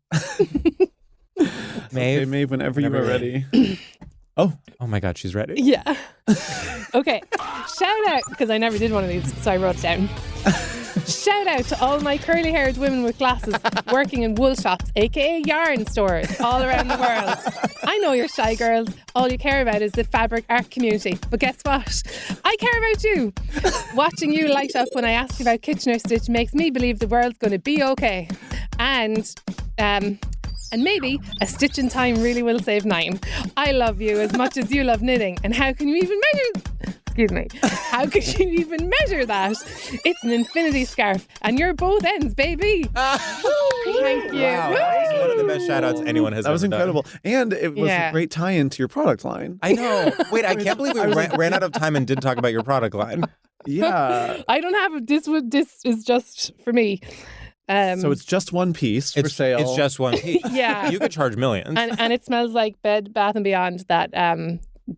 B: Maeve,
A: okay, Maeve, whenever you are ready.
B: Oh my God, she's ready.
C: Yeah. Okay. Shout out, because I never did one of these, so I wrote it down. Shout out to all my curly-haired women with glasses working in wool shops, aka yarn stores, all around the world. I know you're shy girls. All you care about is the fabric art community. But guess what? I care about you. Watching you light up when I ask about Kitchener Stitch makes me believe the world's going to be okay. And maybe a stitch in time really will save 9. I love you as much as you love knitting. And how can you even measure... Excuse me. How could you even measure that? It's an infinity scarf, and you're both ends, baby. Thank you.
B: Wow, that was one of the best shout-outs anyone has ever done.
A: That was incredible. And it was a great tie-in to your product line.
B: I know. Wait, I can't believe we ran out of time and didn't talk about your product line.
A: Yeah.
C: I don't have this. This is just for me.
A: So it's just one piece for sale.
B: It's just one piece.
C: Yeah.
B: You could charge millions.
C: And it smells like Bed Bath & Beyond, that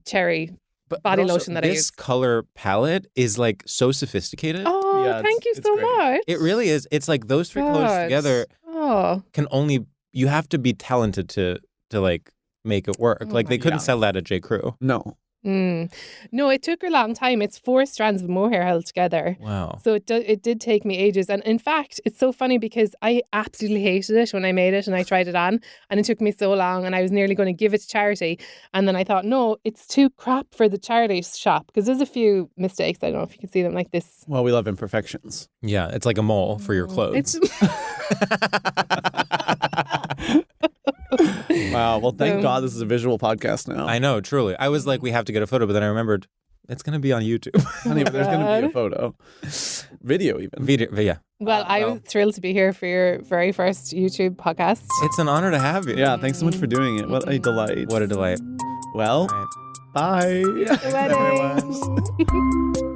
C: cherry body lotion that I use.
B: This color palette is like so sophisticated.
C: Oh,
A: Yeah,
C: thank you so
A: great.
C: much.
B: It really is. It's like those 3 colors together can only... You have to be talented to like make it work. Like they couldn't sell that at J. Crew.
A: No.
C: No, it took a long time. It's 4 strands of mohair held together.
B: Wow.
C: So it did take me ages. And in fact, it's so funny because I absolutely hated it when I made it and I tried it on. And it took me so long and I was nearly going to give it to charity. And then I thought, no, it's too crap for the charity shop because there's a few mistakes. I don't know if you can see them like this.
A: Well, we love imperfections.
B: Yeah, it's like a mole for your clothes.
A: Wow. Well, thank God this is a visual podcast now.
B: I know, truly. I was like, we have to get a photo, but then I remembered it's going to be on YouTube.
A: Honey, but there's going to be a photo. Video even.
B: Video, yeah.
C: Well, I was thrilled to be here for your very first YouTube podcast.
B: It's an honor to have you.
A: Yeah, thanks so much for doing it. What a delight.
B: What a delight.
A: Well,
B: Right.
A: bye.
C: Happy wedding.
A: Everyone.